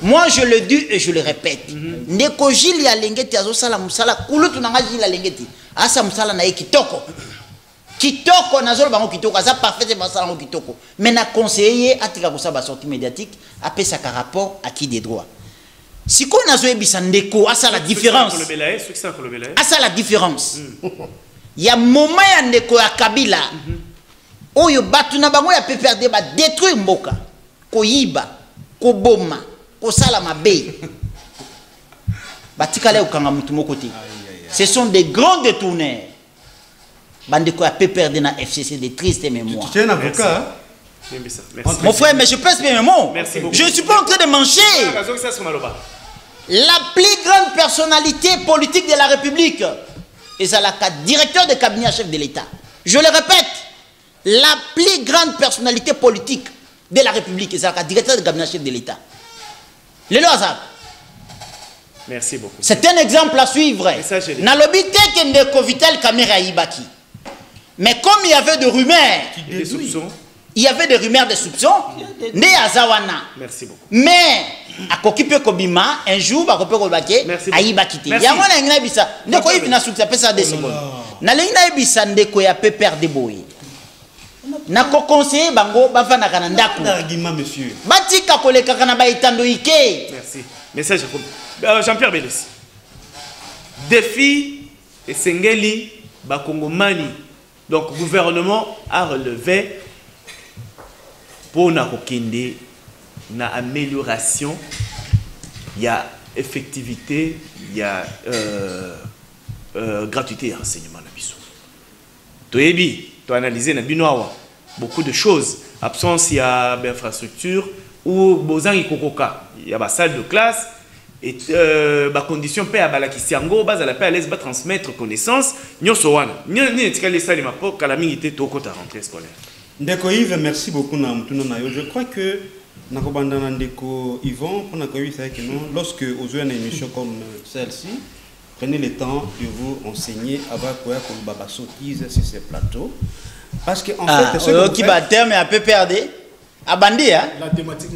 Moi je le dis et je le répète Ndeko Gilles Lengeti azo sala musala kulutu na Gilles Lengeti asa musala na ye kitoko nazolo bango kitoko asa parfaitement sala ngo kitoko mais na conseiller atika ko sa ba sortie médiatique apesa ka rapport à qui des droits siko nazo ebisa ndeko asa la différence asa la différence. Il y a un moment ya ndeko ya Kabila oyo batu na bango ya PPRD ba détruire mboka koyiba koboma kosala mabe batikale ukanga mutu moko te. Ce sont des grands détourneurs bandeko ya PPRD na FCC de triste mémoire. Tu es un avocat. Merci. Mon frère, mais je pèse mes mots. Je ne suis pas en train de manger. La plus grande personnalité politique de la République et c'est la directeur de cabinet chef de l'État. Je le répète, la plus grande personnalité politique de la République, c'est la directeur de cabinet chef de l'État. Le hasard. Merci beaucoup. C'est un exemple à suivre. Nalobite Kendeko Vital Kamera Ibaki. Mais comme il y avait de rumeurs, des soupçons, il y avait des rumeurs, des soupçons. Né Azawana. Merci beaucoup. Mais, à Kokipe Kobima, un jour, à Kokipe Kobake, Aïba Kite. Il y a un Ingnabisa. Ndeko Yves n'a soutenu ça des secondes. Na l'Ingnabisa Ndeko ya Pépère de Boy. Na ko conseiller bango bafana kana ndako. Argument monsieur. Batika koleka kana ba itando ike. Merci. Message Jean-Pierre Belesi. Défi et Sengeli Bakongomani. Donc gouvernement a relevé pour na kokende na amélioration, il y a effectivité, il y a gratuité et renseignement na biso. Toyebi, to analyser na binoawa beaucoup de choses. Absence, il y a d'infrastructure ou bozang ikokoka, il y a ba salle de classe et ba condition paix à balakisiango, base à la paix à l'aise ba transmettre connaissance. Nyoso wana, ni etikali sali mapo kala mingi te to kota rentrée scolaire. Ndeko Yves, merci beaucoup na mutuna na yo. Je crois que nakobanda na ndeko Yvon pour nakoyi ça que non lorsque vous avez une émission comme celle-ci, prenez le temps de vous renseigner avant quoi qu'on baba sottise sur ces plateaux parce que en fait ce que qui va terme un peu perdre abandi hein la thématique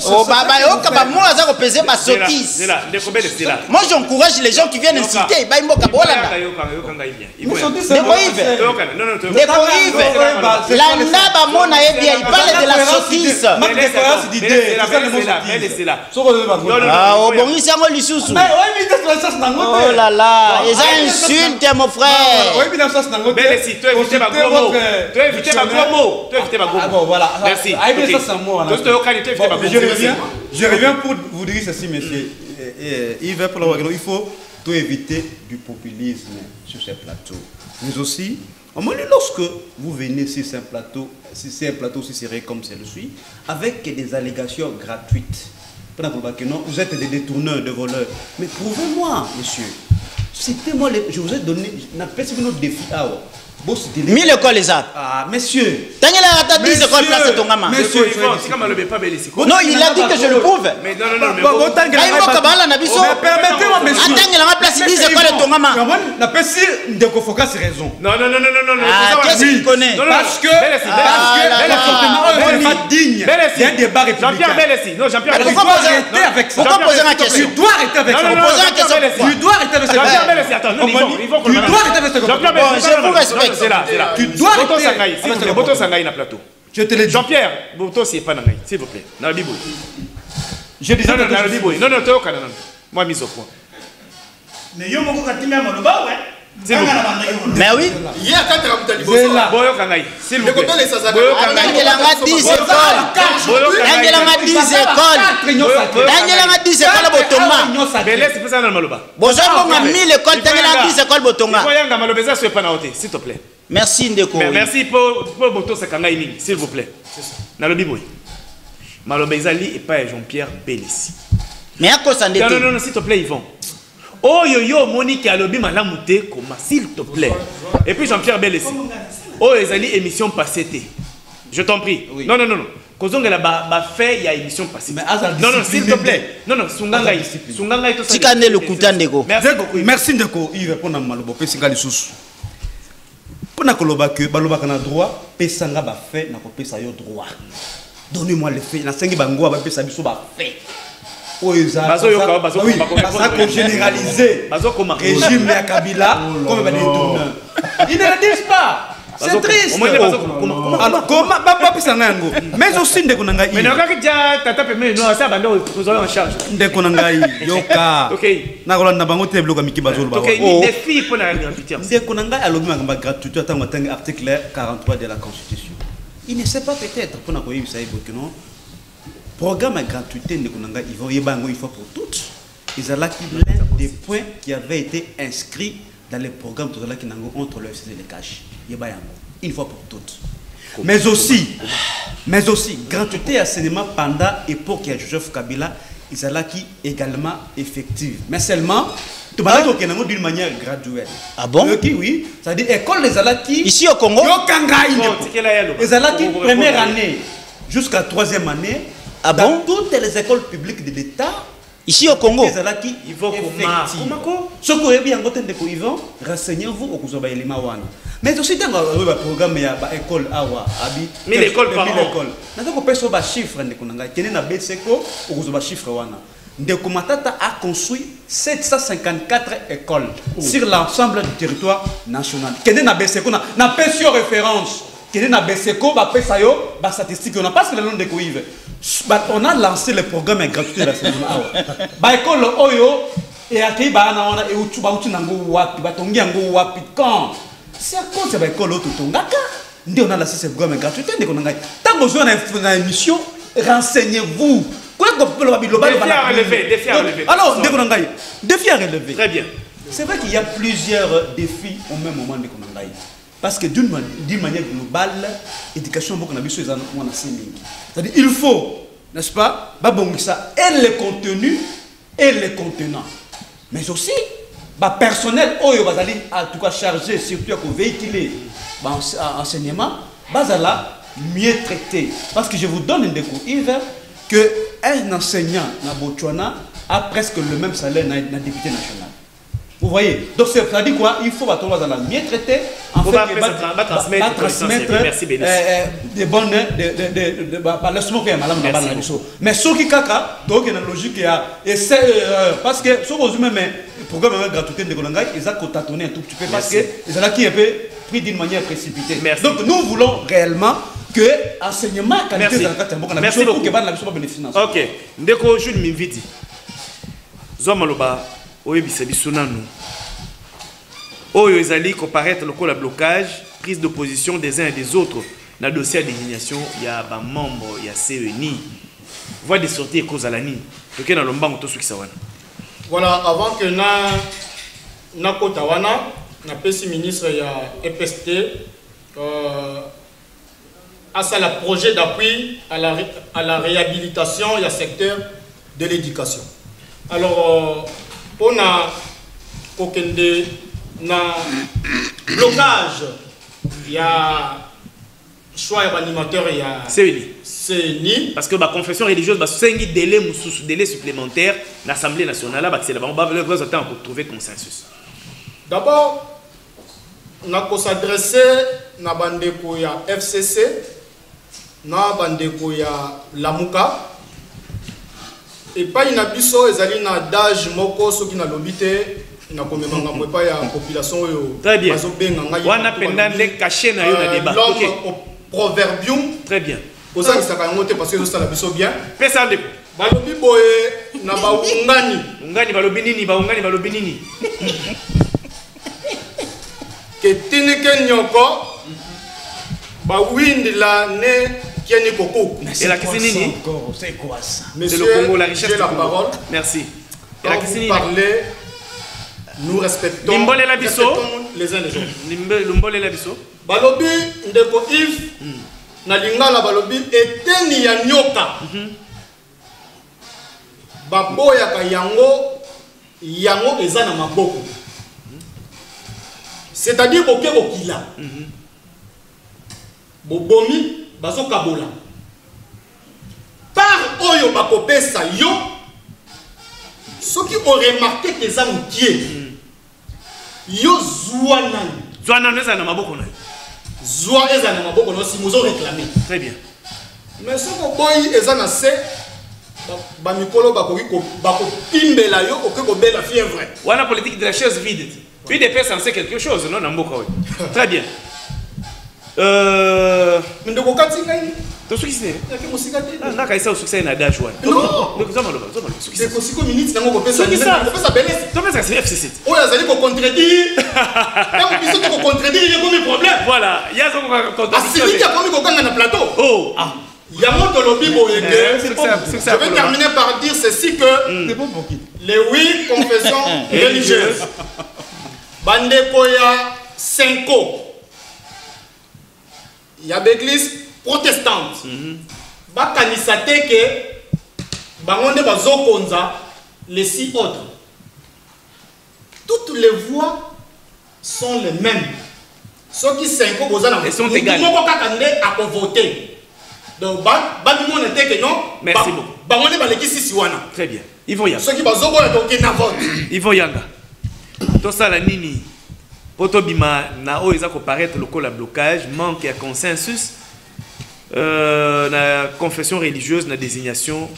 oh baba yo kaba moi ça repéser ma sottise moi j'encourage les gens qui viennent inciter ba imboka bolanda landa ba mona yedia il parle de la sottise ah oh bon ici ngo lisusu oh là là ils insultent mon frère merci. Je reviens pour vous dire ceci, monsieur Yves, il faut tout éviter du populisme sur ces plateaux. Mais aussi, lorsque vous venez sur un plateau, si c'est un plateau aussi serré comme celui-ci, avec des allégations gratuites, vous êtes des détourneurs, des voleurs. Mais prouvez-moi, monsieur, citez-moi, je vous ai donné, n'appelle pas notre défi. 1000 écoles les a. Ah, monsieur. Tangela a 10 écoles place ton gamin. Monsieur, non, il a dit que je le prouve. Mais non, mais permettez-moi, monsieur. Tangela a place 10 écoles ton gamin. La personne de Kofoka, c'est raison. Non. Qu'est-ce qu'il connaît? Parce que digne. Il y a un débat républicain. Jean-Pierre Belesi. Non, Jean-Pierre Belesi. Pourquoi poser la question? Tu dois arrêter avec ça. Tu dois arrêter avec ça. Jean-Pierre Belesi, attends, non, ils vont tu dois arrêter avec ça. Jean-Pierre Belesi, je vous respecte. c'est là. Tu dois arrêter. Boto Sangaï na plateau. Je te l'ai dit. Jean-Pierre, Boto c'est pas Nangaï, s'il vous plaît. Dans la Bible. Je disais non, dans la Bible. Non, Théo Canada. Moi, mise au point. Mais yo moko katimia maloba ouais. Mais oui. Il y a 4 raboutali. Boyo Kangaï, s'il vous plaît. Boyo Kangaï, il a 10 écoles. Il a 10 écoles. Il a 10 écoles Botonga. Belé, c'est pas ça dans le maloba. Bozo a 1000 écoles, il a 10 écoles Botonga. Il faut y avoir malobeza sur panaoté, s'il te plaît. Merci Ndeko. Merci pour Boto Sakangaï, s'il vous plaît. Dans le Bible. Malobeza li et pas Jean-Pierre Belesi. Mais à cause de non, s'il te plaît, Yvon. Oh yo Monique alobi malamute comment s'il te plaît. Et puis Jean-Pierre Belesi. Oh ezali émission passée. Je t'en prie. Oui. Non. Kozonga la ba fait il y a émission passée. Non, s'il te plaît. Non, Sungangaï to ça. Tikane le kuta Ndeko. Merci Ndeko, il répond à malobo pesinga lisusu. Pona koloba que baloba kana droit, pesanga ba fait na ko pesa yo droit. Donnez-moi les faits, na sengi bango ba pesa biso ba fait. Généraliser régime de Kabila comme des tourneurs. Ils ne le disent pas. C'est triste. Alors, comment mais aussi de Konangaï. Mais non, tata permet nous ça bando nous allons en charge. De Konangaï, yoka. OK. Na kolanda bango te bloka miki bazolo ba. OK, il défie pour la gratuité. De Konangaï alobi ma gratuité tant article 43 de la Constitution. Il ne sait pas peut-être pour na koyi ça que non. Programme à gratuité de Konanga, ils vont y aller une fois pour toutes. Ils ont l'un des points qui avaient été inscrits dans les programmes qui n'ont entre le FCC et le cash. Une fois pour toutes. Mais aussi, gratuité à cinéma pendant l'époque de Joseph Kabila, ils ont également effective. Mais seulement, tout le monde d'une manière graduelle. Ah bon? Oui, c'est-à-dire école des Alaki. Ici au Congo? Les Alaki, première année jusqu'à 3e année. Ah dans bon? toutes les écoles publiques de l'État, Ici au Congo. Il faut comment ce que vous bien côté de Yvan, renseignez-vous au Kuzoba Elima Wan. Mais aussi dans le programme ya ba école awa abi. Mais l'école par école. Na ko peso ba chiffre ndeko nanga. Kene na BCO au Kuzoba chiffre wana. Ndeko Matata a construit 754 écoles sur l'ensemble du territoire national. Kene na BCO na peso référence. Kene na BCO ba pesa yo ba statistique on a parce que le nom de Koive. On a lancé le programme gratuit de la saison. Bah école Oyo et à qui bah on a et où tu vas où tu n'as pas bah ton gars wapi quand c'est à cause de l'école auto ton gars on a lancé ce programme gratuit dès qu'on a tant besoin d'une émission renseignez-vous quoi que le défi à relever alors dès qu'on a défi à relever très bien c'est vrai qu'il y a plusieurs défis au même moment dès qu'on a parce que d'une manière globale, l'éducation c'est-à-dire il faut, n'est-ce pas, et les contenus et les contenants. Mais aussi, personnel, en tout cas chargé, surtout à véhiculer l'enseignement, mieux traité. Parce que je vous donne une découverte qu'un enseignant na Botswana a presque le même salaire d'un député national. Vous voyez, donc ça dit quoi? Il faut dans la mieux traiter, en fait, transmettre des bonnes, mais ce qui caca, donc il y a une logique et c'est parce que ce que même le programme gratuit de Golangay, ils ont tâtonné un tout petit peu parce que ils ont qui est pris d'une manière précipitée. Donc nous voulons réellement que l'enseignement qualité de la carte merci beaucoup. Ok, ndeko je m'invite. Zomaloba oyebisa biso nanu oyo ezali comparaître le blocage prise d'opposition des uns et des autres na dossier d'indignation ya ba membre ya CENI voix de sortie ekozalani toke na lombango to sukisa wana voilà avant que na kota wana na pesi ministre ya EPST à ça le projet d'appui à la réhabilitation du secteur de l'éducation. Alors on a aucun blocage, il y a choix d'animateur, il y a CENI. Parce que la confession religieuse, c'est un délai supplémentaire l'Assemblée nationale, c'est là on va pour trouver consensus. D'abord, on a s'adresser à bandeko ya FCC, na bandeko ya Lamuka. Et pas une abisso ezali na d'âge moko soki na lobité na komemanga mwe pa ya population yo bazo benga ngai wana pendande caché na yo na débat OK proverbium très bien oza isaka ngote parce que ça la biso bien pesa ndeko balobi boye na ba ungani balobi nini ke tinike nyoko ba windi la ne et la question c'est quoi ça? C'est le Congo, la richesse du la Congo. parole. Merci. Et la question parler, nous respectons les uns les autres. Lumbole la biso. Balobi ndeko Yves na lingala balobi eteni ya nyoka. Baboya ka yango eza na maboko. C'est-à-dire boke bokila. Bobomi bazo kabola par oyo bakopesa yo soki o remarqué que za mutie yo zwa nani eza na maboko na zwa eza na maboko no si mozo réclamer très bien mais soko boy eza na se ba mikolo bakoki bakopimbela yo okeko bela fièvre wana politique de la chaise vide puis des personnes c'est quelque chose non na mboka oyo très bien ndeko kati ngai to succès yake musika te na kaisa succès na dash one ndeko zamalo succès ndeko siko minutes nango kopesa belesi to pesa c'est FCC oyo azali ko contredire tango biso to ko contredire il y a comme problème voilà il y a ko contredire asili ya komi ko kanga na plateau oh Yamon Tolobi Boyeke, je vais terminer par dire ceci que les 8 confessions religieuses, Bandekoya Senko, il y a l'église protestante, Bakanisate que Bangonde Bazokonza, les 6 autres. Toutes les voix sont les mêmes. Ceux qui sont égales. À voter. Donc, merci beaucoup. Très bien. Yvon Yanga. Ceux qui basent au na vote. Yvon Yanga. Tout ça la nini. Poto bima na o eza ko paraître le col blocage, manque de consensus. La confession religieuse, la désignation,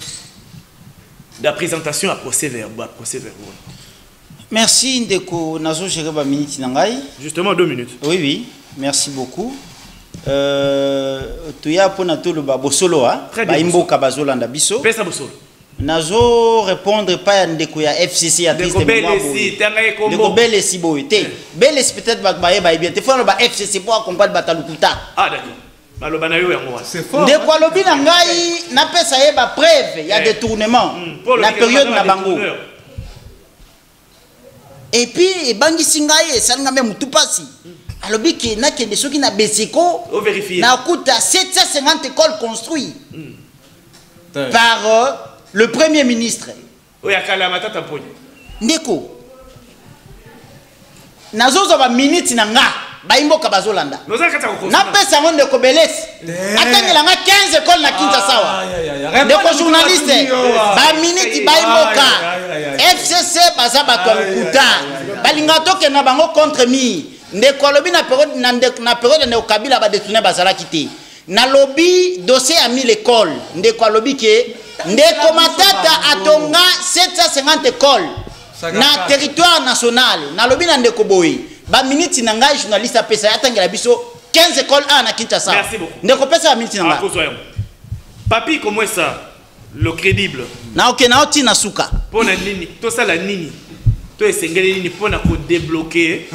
la présentation à procès verbal. Merci Ndeko Nazo Jereba Minute Nangai. Justement 2 minutes. Oui, merci beaucoup. Tuya pona to le babosolo ha. Ba imboka bazolanda biso. Pesa bosolo. Nazo répondre pas à Ndeko ya FCC à Ndeko Belesi, tanga ekombo. Ndeko Belesi boyete. Belesi peut-être ba bien. Te faut ba FCC pour accompagner batalukuta. Ah d'accord. Maloba na yo yango. C'est fort. Ndeko alobi na ngai na pesa ye ba preuve ya détournement. La période na bango. Et puis bangi singaye salanga même tout passi. Alobi ki na kende soki na Beseko na kuta 750 écoles construites par le premier ministre. Oya kala matata poni. Ndeko nazoza ba minute na nga ba imboka bazolanda. Na pesa ngo Ndeko Belesi. Atangela nga 15 écoles na Kinshasa. Ndeko journaliste ba minute ba imboka. FCC baza bato kuta. Balinga toke na bango contre mi. Ndeko alobi na période na Kabila ba détourner bazala kité. Na lobby dossier a mis l'école. Ndeko alobi ke Ndeko Matata atonga 750 écoles na territoire national. Na lobby na Ndeko Boy. Ba minute na ngai journaliste apesa atangela biso 15 écoles à na Kinshasa. Merci beaucoup. Ndeko pesa ba minute na ngai. Papi comment ça le crédible. Na ok na oti na suka. Pona nini? To sala nini? To esengeli nini pona ko débloquer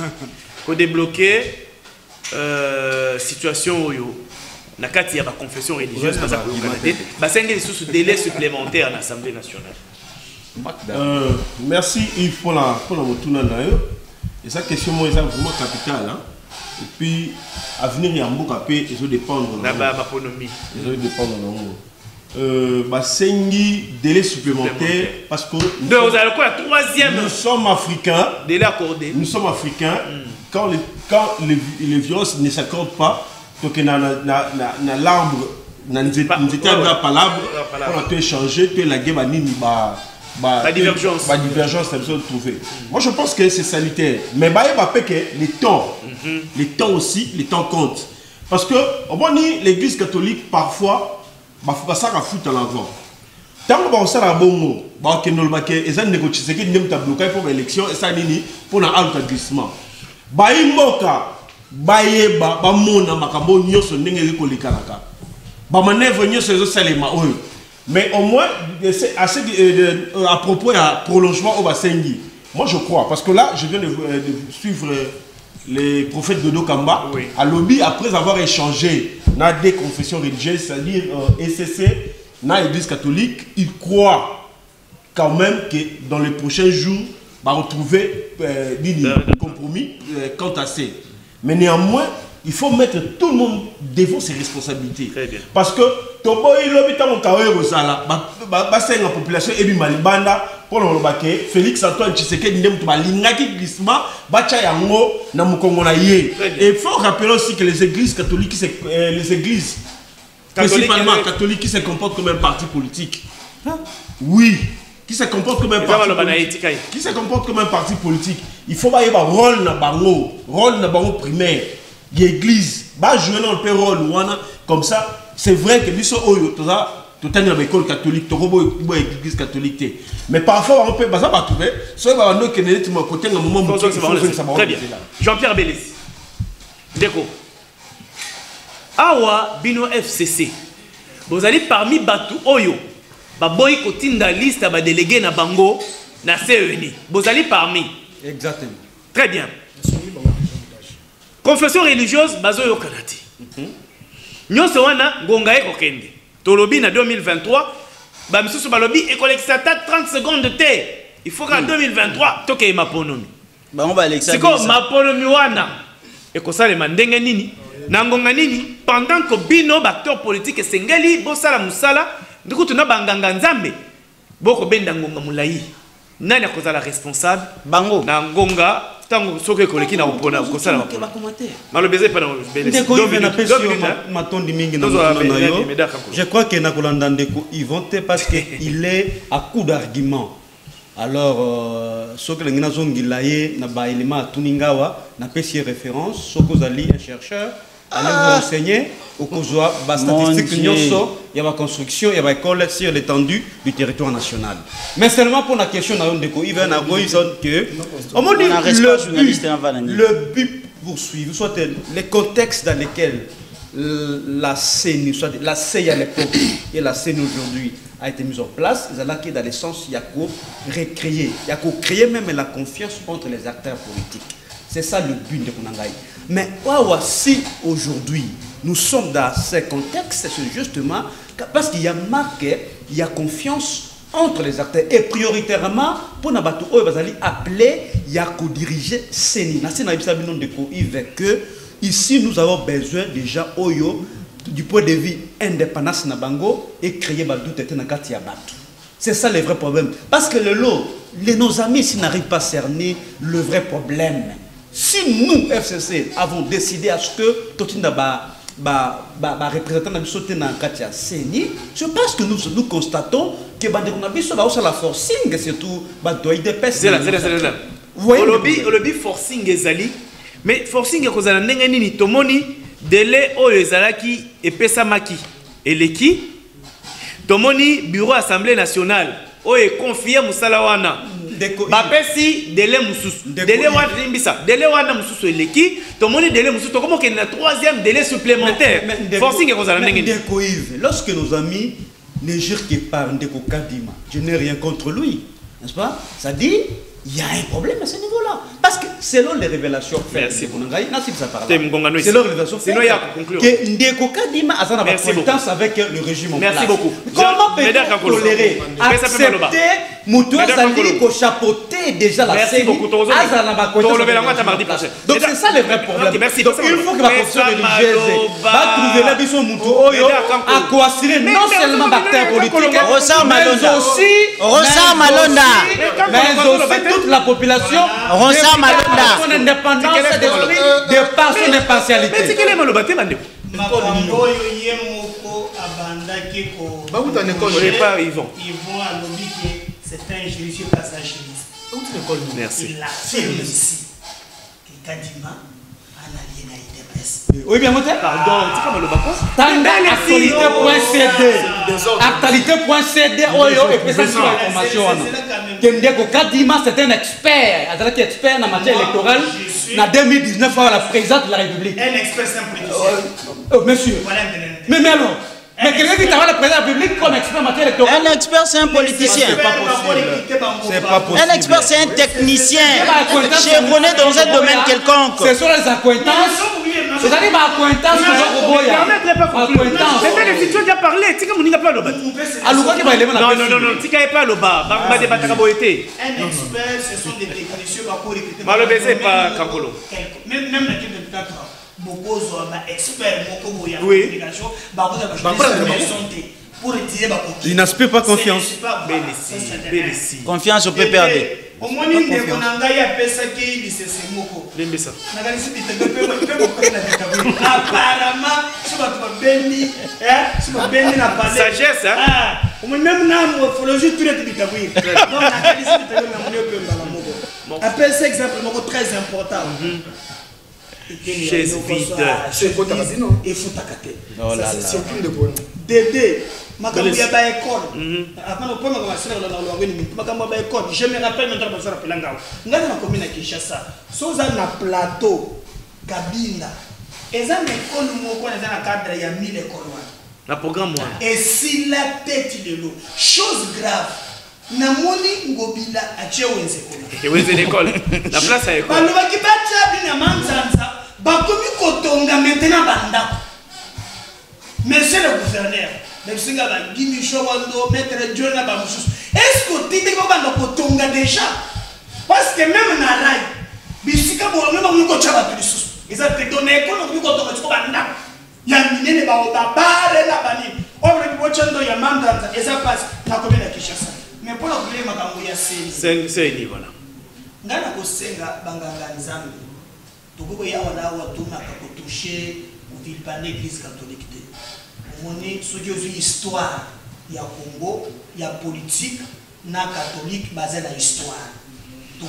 situation oyo na kati ya ba confession religieuse parce que ba sengeli sous délai supplémentaire à l'Assemblée nationale. Merci Yves pour la motuna na yo. Et ça question moi est vraiment capitale hein. Et puis avenir ya mboka pe ezo dépendre na ba économie. Ezo dépendre na basengi délai supplémentaire parce que nous sommes africains. Délai accordé. Nous sommes africains. Quand les violences ne s'accordent pas, donc na l'arbre, na palabre, on a tout échangé, tout la guerre la divergence. La divergence, c'est besoin de trouver. Moi, je pense que c'est sanitaire. Mais les temps aussi, les temps comptent. Parce que, l'église catholique, parfois, ça va foutre en avant. Tant que on s'en a bon, ils ont négocié qui n'aiment pas bloquer pour l'élection et ça nini pour un glissement. Baïmoka, baïeba, bamona makambo nyoso n'engeli kolikalaka. Bamanevre nyoso zo salema oyo. Mais au moins, à propos à prolongement au Basengi, moi je crois, parce que là, je viens de suivre les prophètes de Dokamba, oui. À lobby, après avoir échangé dans des confessions religieuses, c'est-à-dire ECC, dans l'église catholique, ils croient quand même que dans les prochains jours, on va retrouver un compromis quant à ça. Mais néanmoins, il faut mettre tout le monde devant ses responsabilités. Très bien. Parce que la population est malibanda pour le Félix Antoine Tshisekedi et il faut rappeler aussi que les églises catholiques, principalement catholiques, qui se comportent comme un parti politique. Oui, qui se comportent comme un parti politique. Qui se comportent comme un parti politique. Il faut avoir un rôle primaire. L'église va jouer dans le rôle comme ça. C'est vrai que nous sommes tout une école catholique, tout une église catholique. Mais parfois on peut pas trouver. Soit on a côté un moment où très bien. Jean-Pierre Belesi. Déco. Awa bino FCC. Vous allez parmi Batu Oyo. Baboy kotinda liste ba délégué na bango na CENI. Vous allez parmi. Exactement. Très bien. Confession religieuse bazoyo kanati. Nyonso wana ngonga ekokende. Tolobi na 2023 ba misusu balobi ekolexata 30 secondes de thé. Il faut qu'en 2023 toke maponomi. Ba on ba alexander. Siko maponomi wana ekosale mandenge nini? Na ngonga nini pendant que bino acteur politique sengeli bosala musala ndiko tuna banganga nzambe boko benda ngonga mulayi. Nani akozala responsable? Bango. Na ngonga tango soke koleki na opona kosala malobeze pa na je crois que na kolanda ndeko Yvon parce que il est à coup d'argument Alors, ce que nous avons dit, élément à Tuningawa, n'a pas si référence, ce que vous allez un chercheur, allez vous enseigner, au cas où statistique, il y a la construction, il y a l'école sur l'étendue du territoire national. Mais seulement pour la question, il va y avoir que, le but poursuivre, soit les contextes dans lesquels la CENI, soit la CEI à l'époque et la CENI aujourd'hui a été mise en place, ils ont dans le sens il y a qu'à recréer, il y a qu'à créer même la confiance entre les acteurs politiques. C'est ça le but de Konangaï. Mais si aujourd'hui nous sommes dans ces contextes, c'est justement parce qu'il y a marqué, il y a confiance entre les acteurs et prioritairement pour nous appeler, il y a qu'à diriger CENI. Que ici nous avons besoin déjà du point de vue indépendance na bango et créer doute et nakati ya batu. C'est ça le vrai problème. Parce que nos amis ici n'arrivent pas à cerner le vrai problème. Si nous, FCC, avons décidé à ce que Totinda représentant de la CENI, je pense que nous constatons que la forcing, surtout, c'est là. Vous voyez le forcing ezali, mais forcing est kozala ndenge nini tomoni délai oyo ezalaki epesamaki eleki tomoni bureau assemblée nationale oyo confié musala wana bapesi délai mususu délai wana limbisa délai wana mususu eleki tomoni délai mususu tokomo ke na troisième délai supplémentaire forcing est kozala ndenge nini. Lorsque nos amis ne jurent que par Ndeko Kadima, je n'ai rien contre lui, n'est-ce pas? Ça dit il y a un problème à ce niveau-là. Parce que selon les révélations faites, selon les révélations faites, que Ndeko Kadima a une acquaintance avec le régime en place. Merci beaucoup. Comment peut-on tolérer, accepter, Moutoué Zali, qu'on chapeauter déjà la CENI, donc c'est ça le vrai problème. Donc il faut que la fonction religieuse va trouver la vision Moutoué à coïncider non seulement d'acteurs politiques, mais aussi toute la population son indépendance de par son impartialité. C'est un judicieux passagiste. Merci. Il affirme ici que Kadima a un allié à l'IDPS. Oui, bien, pardon, actualité.cd, et puis ça, information. Ndeko Kadima, c'est un expert. Il est expert en matière électorale. En 2019, la présidente de la République. Un expert, c'est un politicien. Monsieur. Mais alors, mais quelqu'un qui travaille le président de la République comme expert en matière électorale. Un expert, c'est un politicien. C'est pas possible. Un expert, c'est un technicien. Chevronné dans un domaine quelconque. Ce sont les accointances. Vous allez ma accointance que je vous accointance. Mais si tu as déjà parlé, tu as pas le bas. Non, tu n'as pas le bas. Un expert, ce sont des techniciens qui ont recruté. Pas Kankolo. Même la question de peut-être beaucoup d'experts, beaucoup de communication, pour retirer ma confiance. Il n'aspire pas confiance. Confiance au PPRD. Au moins, il y a un pesa qui dit c'est moko. Apparemment, tu vas béni, tu vas béni la parole. Sagesse, hein? Au moins, même dans la morphologie, tout est bitabouille. Donc, la qualité de la appelle ça exemple très important. Chaise vide. C'est quoi ta non? Et faut t'accater. C'est aucune de bonne. Dédé. Je me rappelle maintenant que je suis dans la commune de Kinshasa. Si vous avez un plateau, cabine, et ça école dans le cadre de 1000 écoles. Un programme. Et si la tête de l'eau, chose grave, namoni ngobila ache wenzekola. Et wenzekola. La place à école. Balo bakibacha bina manzanza, bakomi kotonga maintenant banda. Monsieur le gouverneur, est-ce que tu es déjà? Parce que même na rai, bisika bo même on ko chaba tu lisusu. Ils ont te donné ko no ko to ko banda. Ya minene ba bare la bani. O le bo chando ya mandanza eza passe na commune ya Kinshasa. Mais pour le problème makambo ya c'est niveau là. Ngana ko senga banganga nzambe. Toko ya wana wa tuna ka ko toucher ou ville par l'église catholique. On est sur une histoire, il y a Congo, il y a politique, na catholique basé la histoire. Ils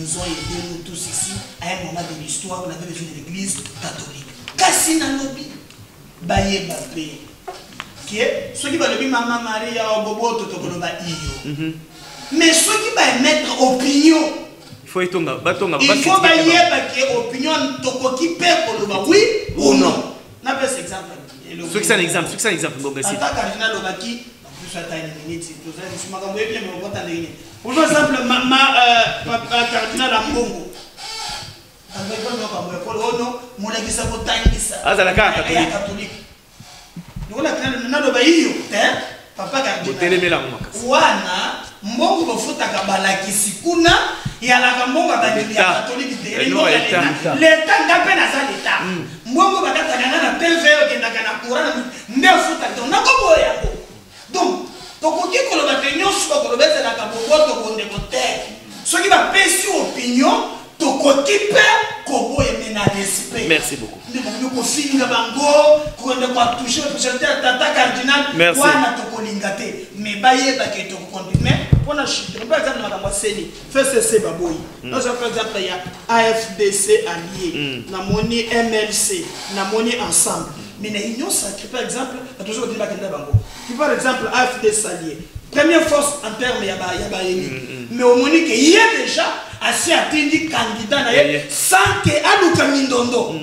nous ont aidés, nous tous ici, à un moment de l'histoire, on avait besoin de l'église catholique. Cassina Nobi, Baye Bapé, qui est ceux qui vont le dire Maman Maria, Bobo, Totokoloba, Iyo. Mais ceux qui vont mettre opinion, il faut bailler parce que opinion, Tokoki perd Koloba, oui ou non. On a fait cet exemple. Ce qui c'est un exemple, Attaque cardinal Lobaki, pour exemple, cardinal Ambongo. Catholique. Papa cardinal. Wana mbongo bafuta kabalaki sikuna ya la mbongo badeli ya catholique de l'état ngape na za l'état. Mbongo bakata na PV okendaka na courant ndefuta donc nakoboya ko. Donc tokoki koloba tenyo suko kolobeza na kaboboto konde kote. Soki ba pesi opinion tokoki pe koboye mena respect. Merci beaucoup. Nous finga bango konde kwa toucher président tata cardinal wana tokolingate mais baye baké to continuer pour na chute par exemple na kwa seni FCC baboyi par exemple il y a AFDC allié na moni MLC na moni ensemble mais na union sacrée par exemple toujours dire bakenda bango qui par exemple AFDC allié première force en termes ya ba mais au moni que il y a déjà assez atteint candidat na sans que aluka mindondo.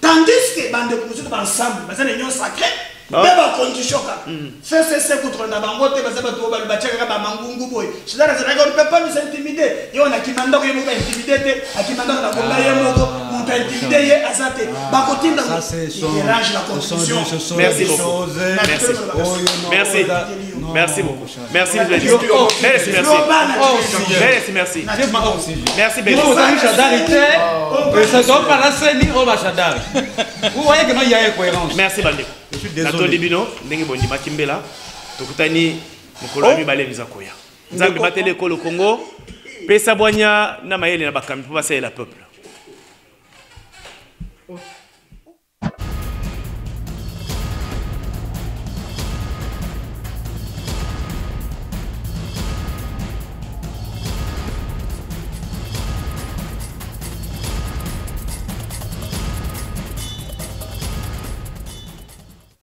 Tandis que bande de ensemble, parce que l'union sacrée, mais ba condition ka. FCC contre na bangote parce que ba to ba bachaka ba mangungu boy. Je dois dire qu'on ne peut pas nous intimider. Et on a qui manda ko yemo intimider, a qui manda na bomba yemo ko, on peut intimider et azate. Ba kotinda ça c'est dérange la constitution. Merci beaucoup. Merci. Merci beaucoup. Merci Merci. Merci. Merci Béli. Vous voyez que non, il y a une cohérence. Merci Bandeko. Je suis désolé. Nato Libino, ndenge bondi Makimbela, tokutani mukolo wa mibale bizakoya. Nzambe batele ko le Congo, pesa bonya na mayele na bakambi pour passer le peuple.